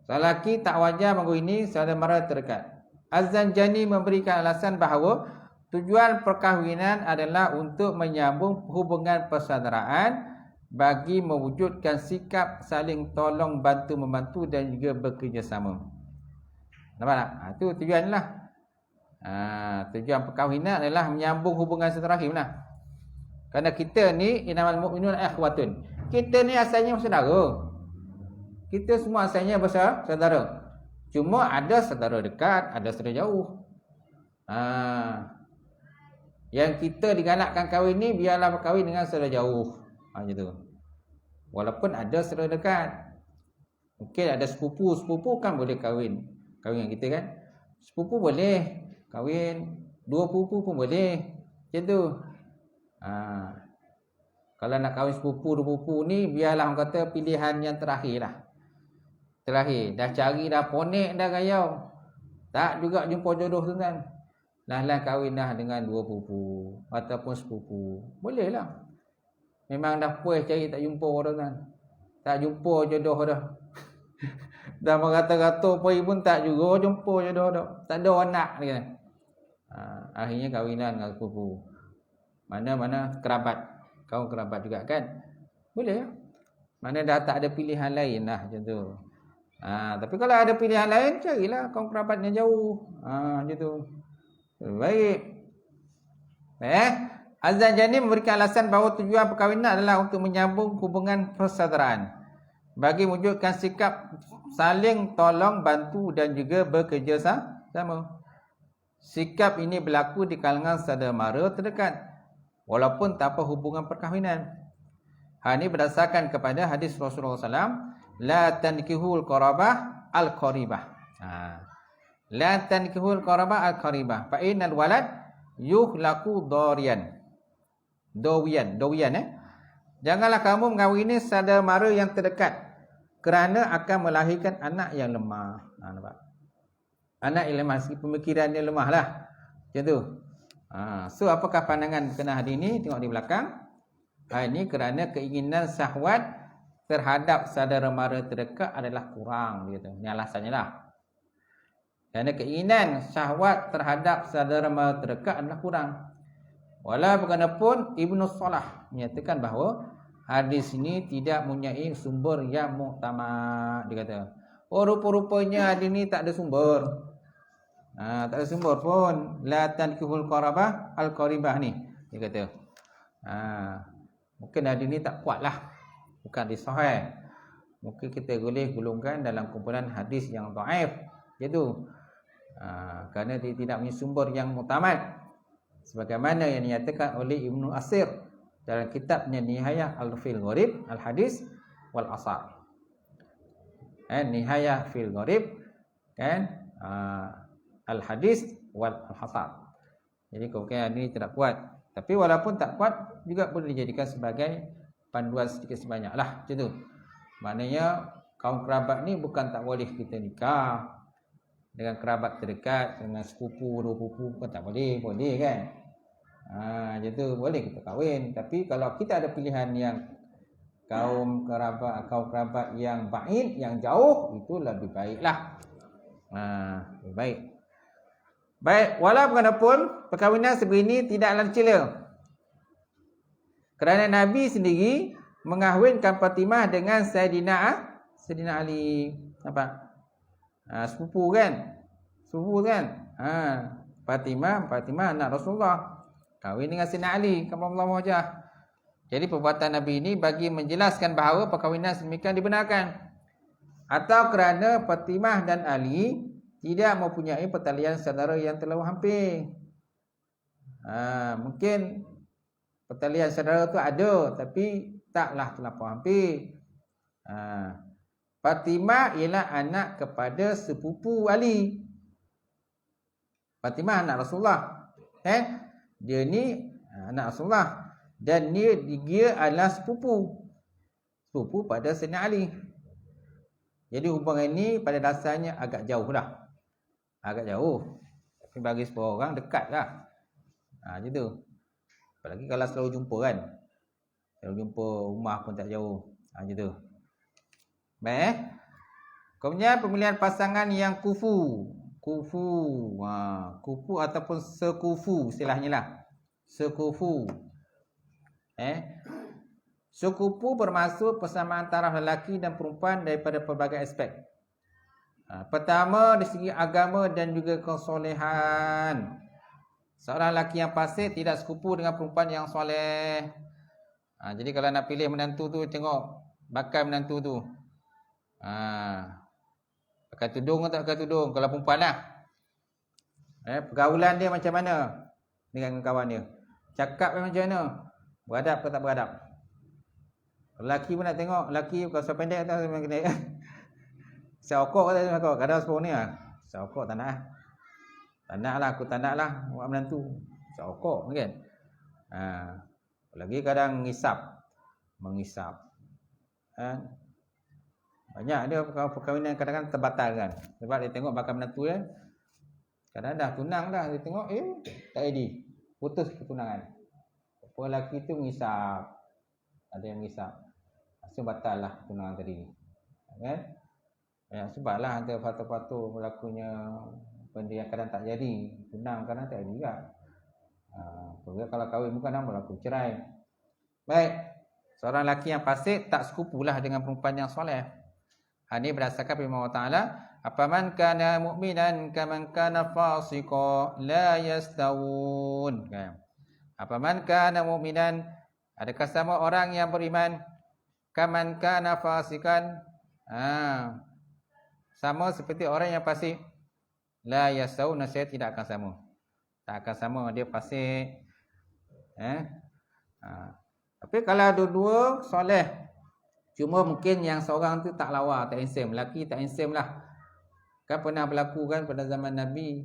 lelaki tak wajar mengahwini saudara mara terdekat. Az-Zanjani memberikan alasan bahawa tujuan perkahwinan adalah untuk menyambung hubungan persaudaraan bagi mewujudkan sikap saling tolong bantu-membantu dan juga bekerjasama. Nampak tak? Itu tujuan lah. Tujuan perkahwinan adalah menyambung hubungan silaturahim lah. Kerana kita ni innamal mu'minun ikhwatun. Kita ni asalnya saudara. Kita semua asalnya bersaudara. Cuma ada saudara dekat, ada saudara jauh. Yang kita digalakkan kahwin ni biarlah berkahwin dengan saudara jauh. Gitu. Walaupun ada saudara dekat. Mungkin ada sepupu kan boleh kahwin dengan kita kan. Sepupu boleh kahwin 2 pupu pun boleh. Macam tu. Kalau nak kahwin sepupu 2 pupu ni, biarlah orang kata pilihan yang terakhir lah. Terakhir. Dah cari dah ponek dah gayau. Tak juga jumpa jodoh tu kan. Lah kahwin dah dengan 2 pupu ataupun sepupu. Boleh lah. Memang dah puas cari tak jumpa dah kan. Tak jumpa jodoh dah. Dah merata-rata pun pun tak juga jumpa jodoh dah. Tak ada anak dia. Akhirnya kahwinan dengan sepupu. Mana-mana kerabat. Kau kerabat juga kan. Boleh lah. Mana dah tak ada pilihan lain lah macam tu. Tapi kalau ada pilihan lain, carilah kaum kerabat yang jauh. Macam tu. Baik. Az-Zanjani memberikan alasan bahawa tujuan perkahwinan adalah untuk menyambung hubungan persaudaraan. Bagi wujudkan sikap saling tolong bantu dan juga bekerja sama. Sikap ini berlaku di kalangan saudara mara terdekat walaupun tanpa hubungan perkahwinan. Hal ini berdasarkan kepada hadis Rasulullah SAW, la tankihul qarabah al-qaribah. La tankihul qarabah al-qaribah fa innal walad yuhlaqu dawiyan. Janganlah kamu mengawini saudara mara yang terdekat kerana akan melahirkan anak yang lemah. Nampak? Anak yang lemah, pemikiran dia lemah lah. Macam tu. So apakah pandangan berkenaan hadis ini? Tengok di belakang. Ini kerana keinginan syahwat terhadap saudara mara terdekat adalah kurang. Ini alasannya lah. Kerana keinginan syahwat terhadap saudara mara terdekat adalah kurang. Walau bagaimanapun Ibnu Salah menyatakan bahawa hadis ini tidak mempunyai sumber yang muktamad. Dia kata, rupa-rupanya hadis ini tak ada sumber. Tak ada sumber pun. La tankihul qarabah al-qaribah ni. Dia kata. Mungkin hadis ni tak kuat lah. Bukan hadis sahih. Mungkin kita boleh golongkan dalam kumpulan hadis yang dhaif. Iaitu. Kerana dia tidak punya sumber yang muktamad. Sebagaimana yang dinyatakan oleh Ibnu Asir dalam kitabnya Nihayah al-Fil Gharib al-Hadis wal-Asar. Nihayah fil Gharib kan al-Hadis wal-Hasar. Jadi kemungkinan ini tidak kuat. Tapi walaupun tak kuat juga boleh dijadikan sebagai panduan sedikit sebanyak lah. Macam tu. Maknanya kaum kerabat ni bukan tak boleh kita nikah dengan kerabat terdekat, dengan sepupu, 2 pupu bukan tak boleh. Boleh kan. Macam tu boleh kita kahwin. Tapi kalau kita ada pilihan yang kaum kerabat yang ba'id, yang jauh, itu lebih baiklah. Lebih baik. Baik, walau bagaimanapun perkahwinan sebegini tidaklah dicela. Kerana Nabi sendiri mengahwinkan Fatimah dengan Sayyidina Ali. Nampak? Sepupu kan? Sepupu kan? Fatimah anak Rasulullah. Kahwin dengan Sayyidina Ali karramallahu wajhah. Jadi perbuatan Nabi ini bagi menjelaskan bahawa perkahwinan sedemikian dibenarkan. Atau kerana Fatimah dan Ali tidak mempunyai pertalian saudara yang terlalu hampir. Mungkin pertalian saudara tu ada tapi taklah terlalu hampir. Fatimah ialah anak kepada sepupu Ali. Fatimah anak Rasulullah. Dia ni anak Rasulullah. Dan dia adalah sepupu pada Sayyidina Ali. Jadi hubungan ini pada dasarnya agak jauh lah. Agak jauh. Tapi bagi sebuah orang dekat lah. Macam tu. Apalagi kalau selalu jumpa kan. Selalu jumpa, rumah pun tak jauh. Macam tu. Baik. Kemudian pemilihan pasangan yang kufu. Kufu ataupun sekufu istilahnya lah. Sekufu. Sekufu bermaksud persamaan taraf lelaki dan perempuan daripada pelbagai aspek. Pertama, dari segi agama dan juga kesolehan. Seorang lelaki yang fasik tidak sekufu dengan perempuan yang soleh. Jadi kalau nak pilih menantu tu, tengok bakal menantu tu. Pakai tudung atau tak pakai tudung? Kalau perempuan lah. Pergaulan dia macam mana dengan kawan dia? Cakap dia macam mana? Beradab atau tak beradab? Lelaki pun nak tengok. Lelaki kalau suara pendek atau suara pendek. Saya okok atau tak okok? Kadang sepuluh ni lah. Saya okok tak nak. Tak nak lah, aku tak nak lah buat menantu. Sokok kan. Lagi kadang mengisap. Banyak dia perkahwinan kadang-kadang terbatalkan. Sebab dia tengok bakal menantu dia. Kadang dah tunang dah, dia tengok tak jadi. Putus pertunangan. Lelaki tu mengisap. Ada yang mengisap. So batal lah tunangan tadi. Kan? Banyak sebab lah antara faktor-faktor berlakunya benda yang kadang tak jadi. Tunang kadang tak jadi juga. Kalau kahwin bukan nama berlaku cerai. Baik. Seorang lelaki yang fasik tak sekupulah dengan perempuan yang soleh. Ini berdasarkan firman Allah Ta'ala. Afaman kana mu'minan kaman kana fasiqa la yastawun. Afaman kana mu'minan, adakah sama orang yang beriman kaman kana fasikan, sama seperti orang yang fasik. La yastawun, saya tidak akan sama. Tak akan sama dia fasik. Tapi kalau dua-dua soleh, cuma mungkin yang seorang tu tak lawa, tak handsome. Lelaki tak handsome lah. Kan pernah berlaku kan pada zaman Nabi.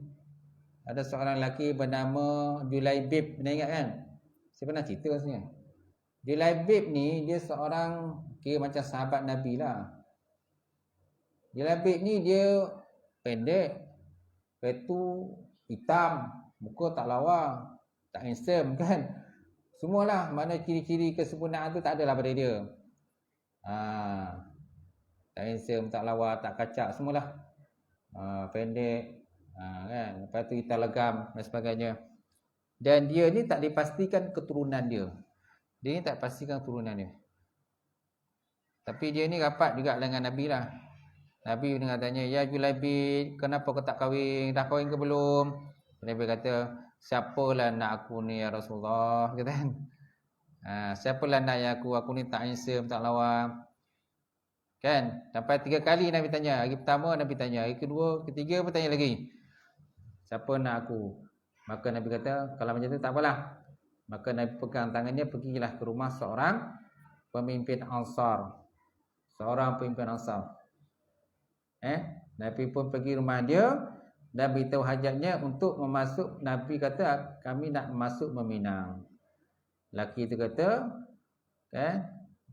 Ada seorang lelaki bernama Julaibib. Pernah ingat kan? Saya pernah cerita sebenarnya. Julaibib ni dia seorang kira macam sahabat Nabi lah. Julaibib ni dia pendek. Lepas tu hitam. Muka tak lawa. Tak handsome kan? Semualah mana ciri-ciri kesempurnaan tu tak adalah pada dia. Tak handsome, tak lawa, tak kacak, semualah. Pendek, kan? Lepas tu hitam legam dan sebagainya. Dan dia ni tak dipastikan keturunan dia. Dia ni tak pastikan keturunan dia. Tapi dia ni rapat juga dengan Nabi lah. Nabi dengan tanya, ya Julaibib, kenapa kau tak kahwin? Dah kahwin ke belum? Nabi kata, siapalah nak aku ni ya Rasulullah, kata kan. Siapalah nak yang aku ni tak handsome, tak lawa. Kan? Sampai 3 kali Nabi tanya. Hari pertama Nabi tanya, hari kedua, ketiga pun tanya lagi. Siapa nak aku? Maka Nabi kata, kalau macam tu tak apalah. Maka Nabi pegang tangannya, pergilah ke rumah seorang pemimpin Ansar. Seorang pemimpin Ansar. Nabi pun pergi rumah dia dan beritahu hajatnya untuk memasuk. Nabi kata, kami nak masuk meminang. Laki itu kata,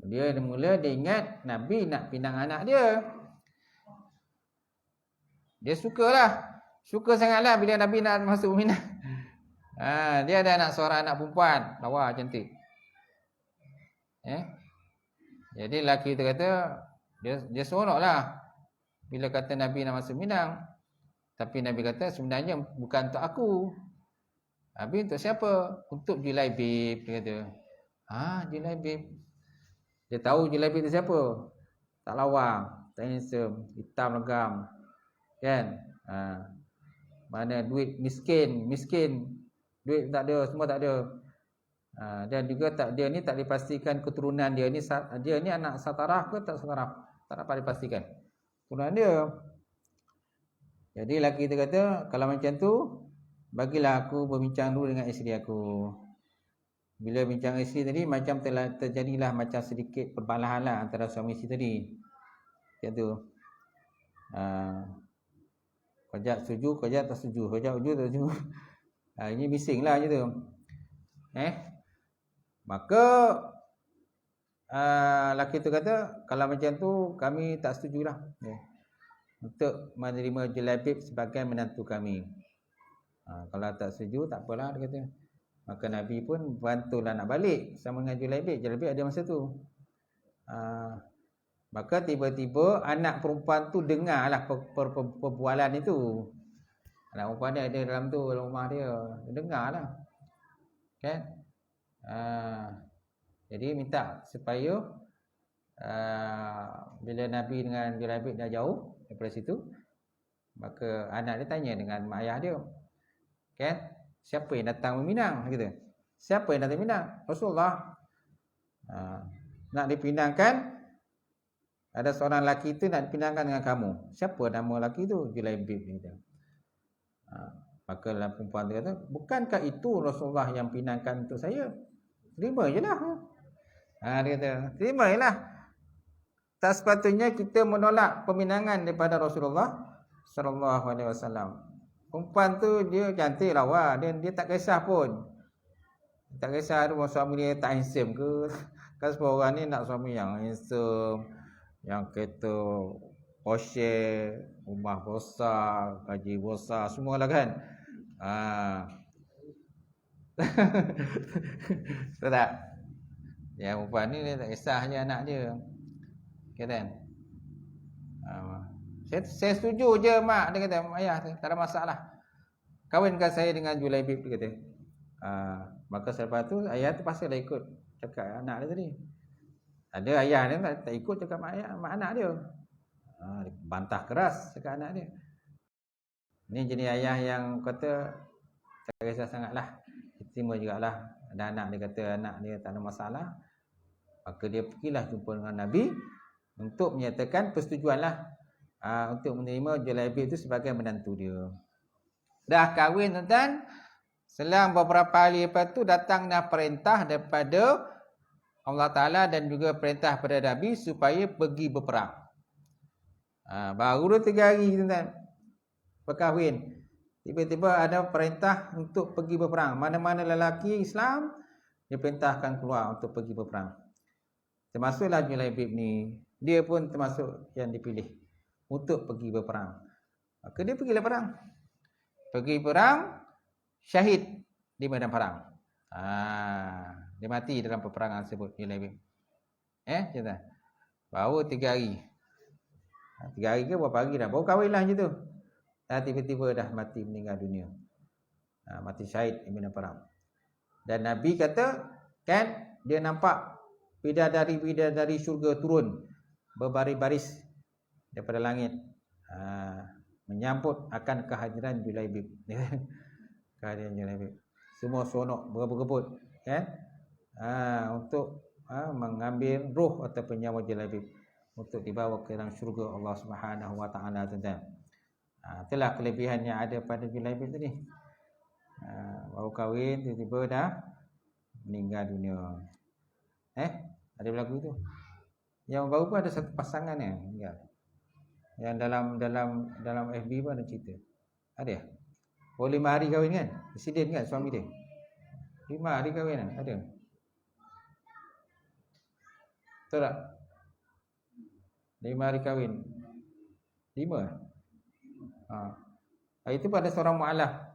dia mula dia ingat Nabi nak pinang anak dia. Dia sukalah. Suka sangatlah bila Nabi nak masuk meminang. Dia ada seorang anak perempuan, lawa cantik. Jadi laki itu kata, dia seronoklah bila kata Nabi nak masuk minang. Tapi Nabi kata sebenarnya bukan untuk aku. Nabi untuk siapa? Untuk Julaibib, dia kata. Julaibib. Dia tahu Julaibib itu siapa? Tak lawa, tak handsome, hitam legam. Kan? Mana duit miskin. Duit tak ada, semua tak ada. Dan juga dia ni tak dipastikan keturunan dia ni anak satarah ke tak satarah. Tak dapat dipastikan keturunan dia. Jadi lelaki tu kata, kalau macam tu, bagilah aku berbincang dulu dengan isteri aku. Bila bincang isteri tadi, macam telah terjadilah macam sedikit perbalahan lah antara suami isteri tadi. Macam tu. Kejap setuju, kejap tak setuju. Kejap setuju, tak setuju. Ini bising lah macam tu. Maka lelaki tu kata, kalau macam tu, kami tak setujulah. Untuk menerima Julaibib sebagai menantu kami. Kalau tak setuju, tak apalah, dia kata. Maka Nabi pun bantulah nak balik sama dengan Julaibib. Julaibib ada masa tu. Maka tiba-tiba anak perempuan tu dengarlah perbualan itu. Anak perempuan dia ada dalam tu, dalam rumah dia. Dia dengarlah. Kan? Jadi minta supaya bila Nabi dengan Julaibib dah jauh daripada situ, maka anak dia tanya dengan mak ayah dia. Kan? Siapa yang datang meminang? Gitu. Siapa yang datang meminang? Rasulullah. Nak dipinangkan. Ada seorang lelaki itu nak dipinangkan dengan kamu. Siapa nama lelaki itu? Julaibib. Maka perempuan tu kata, bukankah itu Rasulullah yang pinangkan untuk saya? Terima je lah. Dia kata, terima je lah. Tak sepatutnya kita menolak peminangan daripada Rasulullah sallallahu alaihi wasallam. Perempuan tu dia cantik lawa, dia tak kisah pun. Tak kisah ada suami dia tak handsome ke. Kan semua orang ni nak suami yang handsome, yang kereta Porsche, rumah besar, gaji besar, semualah kan. Betul tak? Yang perempuan ni dia tak kisah je anak dia. Kan? Saya setuju je mak, dia kata, ayah tak ada masalah. Kawinkan saya dengan Julaibib, dia kata. Maka selepas tu ayah tu pasal dah ikut cakap anak dia tadi. Ada ayah dia tak ikut cakap mak anak dia. Dia bantah keras cakap anak dia. Ni jenis ayah yang kata tak kisah sangatlah. Terima jugalah. Ada anak dia kata anak dia tak ada masalah. Maka dia pergilah jumpa dengan Nabi untuk menyatakan persetujuanlah untuk menerima Julaibib itu sebagai menantu dia. Dah kahwin tuan-tuan. Selang beberapa hari lepas tu datanglah perintah daripada Allah Ta'ala dan juga perintah pada Nabi supaya pergi berperang. Baru 3 hari tuan-tuan berkahwin, tiba-tiba ada perintah untuk pergi berperang. Mana-mana lelaki Islam diperintahkan keluar untuk pergi berperang. Termasuklah Julaibib ni, dia pun termasuk yang dipilih untuk pergi berperang. Maka dia pergilah perang. Pergi perang, syahid di medan perang. Dia mati dalam peperangan tersebut Julaibib. Cerita. Baru 3 hari. 3 hari ke berapa hari dah? Baru kahwinlah macam tu. Dan tiba-tiba dah mati, meninggal dunia. Mati syahid di medan perang. Dan Nabi kata, kan dia nampak bidadari-bidadari syurga turun berbaris-baris daripada langit, menyambut akan kehadiran Julaibib. Kehadiran Julaibib. Semua seronok berebut-rebut, kan? Untuk mengambil roh ataupun nyawa Julaibib untuk dibawa ke dalam syurga Allah Subhanahu Wa Taala, tuan-tuan. Itulah kelebihan yang ada pada Julaibib tadi. Baru kahwin tiba-tiba dah meninggal dunia. Ada berlaku tu. Yang baru pun ada satu pasangan yang meninggal. Yang dalam FB pun ada cerita. Ada. 5 hari kahwin kan? Presiden kan suami dia. 5 hari kahwin kan? Ada. Betul tak? 5 hari kahwin. 5. Itu pada seorang mu'alaf.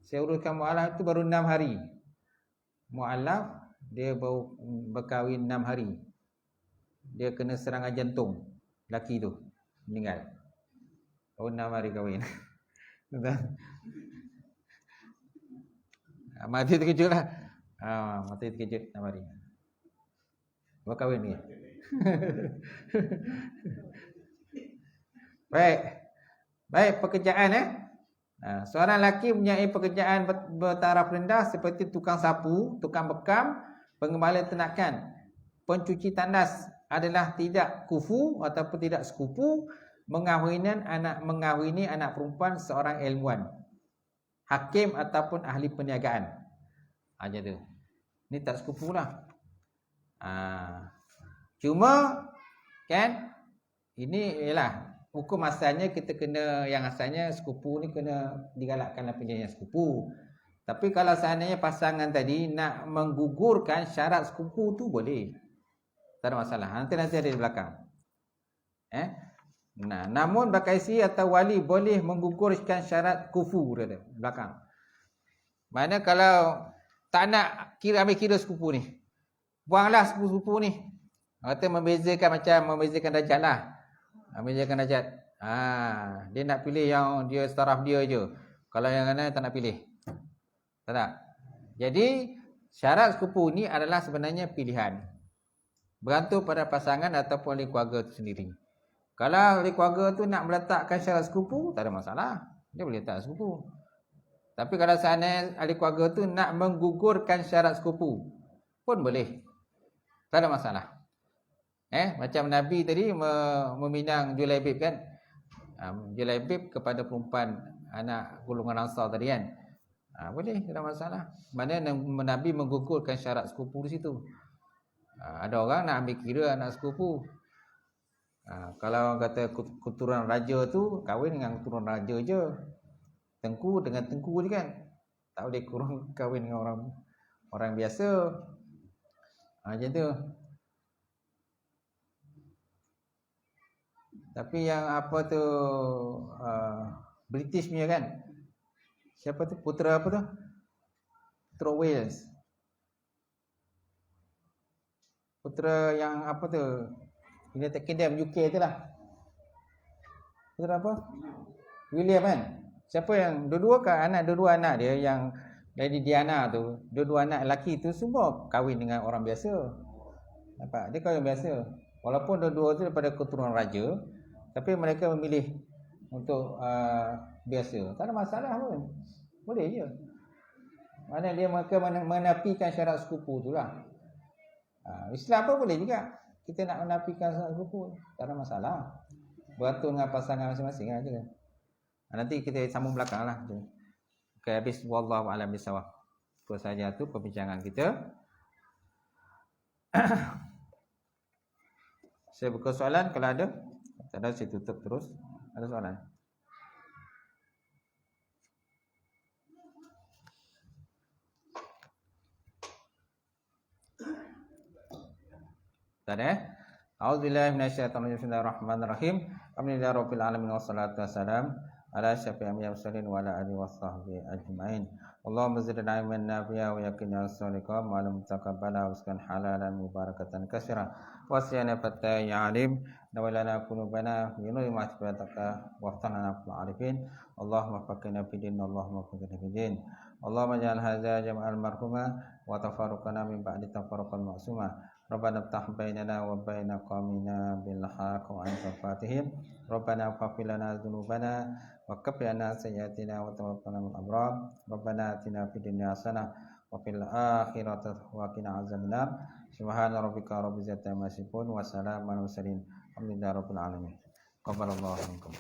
Saya uruskan mu'alaf itu baru 6 hari. Mu'alaf dia baru berkahwin 6 hari. Dia kena serangan jantung. Laki tu meninggal. Baru 6 hari kahwin. Mati terkejut lah. Mati terkejut 6 hari. Berkahwin ni. Baik pekerjaan seorang lelaki mempunyai pekerjaan bertaraf rendah seperti tukang sapu, tukang bekam, pengembala ternakan, pencuci tandas adalah tidak kufu ataupun tidak sekufu mengahwini anak perempuan seorang ilmuwan, hakim ataupun ahli perniagaan. Aja tu. Ni tak sekufu lah. Cuma kan ini ialah hukum asalnya kita kena, yang asalnya sekupu ni kena digalakkanlah penjanjian sekupu. Tapi kalau seandainya pasangan tadi nak menggugurkan syarat sekupu tu boleh. Tak ada masalah. Nanti ada di belakang. Namun bakaisi atau wali boleh menggugurkan syarat kufu dia belakang. Mana kalau tak nak ambil kira sekupu ni, buanglah sekupu ni. Kata membezakan darjat lah. Membezakan darjat. Dia nak pilih yang dia taraf dia je. Kalau yang lain tak nak pilih. Tak. Jadi syarat sekupu ni adalah sebenarnya pilihan. Bergantung pada pasangan ataupun ahli keluarga tu sendiri. Kalau ahli keluarga tu nak meletakkan syarat sekupu, tak ada masalah. Dia boleh letak sekupu. Tapi kalau seandainya ahli keluarga tu nak menggugurkan syarat sekupu, pun boleh. Tak ada masalah. Macam Nabi tadi meminang Julaibib kan. Julaibib kepada perempuan anak golongan Ansar tadi kan. Boleh, tak ada masalah. Mana Nabi menggugurkan syarat sekupu di situ. Ada orang nak ambil kira anak sekupu. Kalau orang kata keturunan raja tu kahwin dengan keturunan raja je. Tengku dengan tengku je kan. Tak boleh kurang kahwin dengan orang biasa. Macam tu. Tapi yang apa tu British punya kan. Siapa tu? Putera apa tu? Putera Wales. Putera yang apa tu? United Kingdom, UK tu lah. Putera apa? William kan? Siapa yang dua-dua anak dia yang Lady Diana tu, dua-dua anak lelaki tu semua kahwin dengan orang biasa. Nampak? Dia kahwin biasa. Walaupun dua-dua tu daripada keturunan raja, tapi mereka memilih untuk biasa. Tak ada masalah pun. Boleh je. Mana dia mereka menafikan syarat sepupu tu lah. Islam pun boleh juga. Kita nak menafikan syarat sepupu, tak ada masalah. Beratur dengan pasangan masing-masing aja kan. Nanti kita sambung belakang lah. Okay, habis wallahu a'lam bishawab. Itu saja tu perbincangan kita. Saya buka soalan kalau ada. Tak ada saya tutup terus. Ada soalan? Tak ada. A'udzubillahi minasyaitonir rajim. Bismillahirrahmanirrahim. Alhamdulillahirabbil alamin wassalatu wassalam ala syafi'il mursalin wa ala alihi washabbihi ajmain. Allahumma zidna ilman nafi'a wa yaqinan shalihan wa lam taqabbala waskan halalan mubarakatan katsiran wa siyana fatta ya alim nawalana qulubana bi nuri ma'rifataka wa ftahna bil arifin. Allahumma faqina fid din, Allahumma faqina fid din. Allahumma ja'al hadza jam'al marhuma wa tafarruqana min ba'di tafarruqal ma'suma. Rabbana iftah bainana wa baina qaumina bil haqq wa anta fatihim. Rabbana ighfir lana dzunubana wa kaffir 'anna sayyi'atina wa tawaffana ma'al abrar. Rabbana atina fid dunya hasanah wa fil akhirati wa qina azabannar. Subhana rabbika rabbil izzati amma yasifun wa salamun 'alal mursalin. Alhamdulillahi rabbil alamin. Qabbalallahu minkum.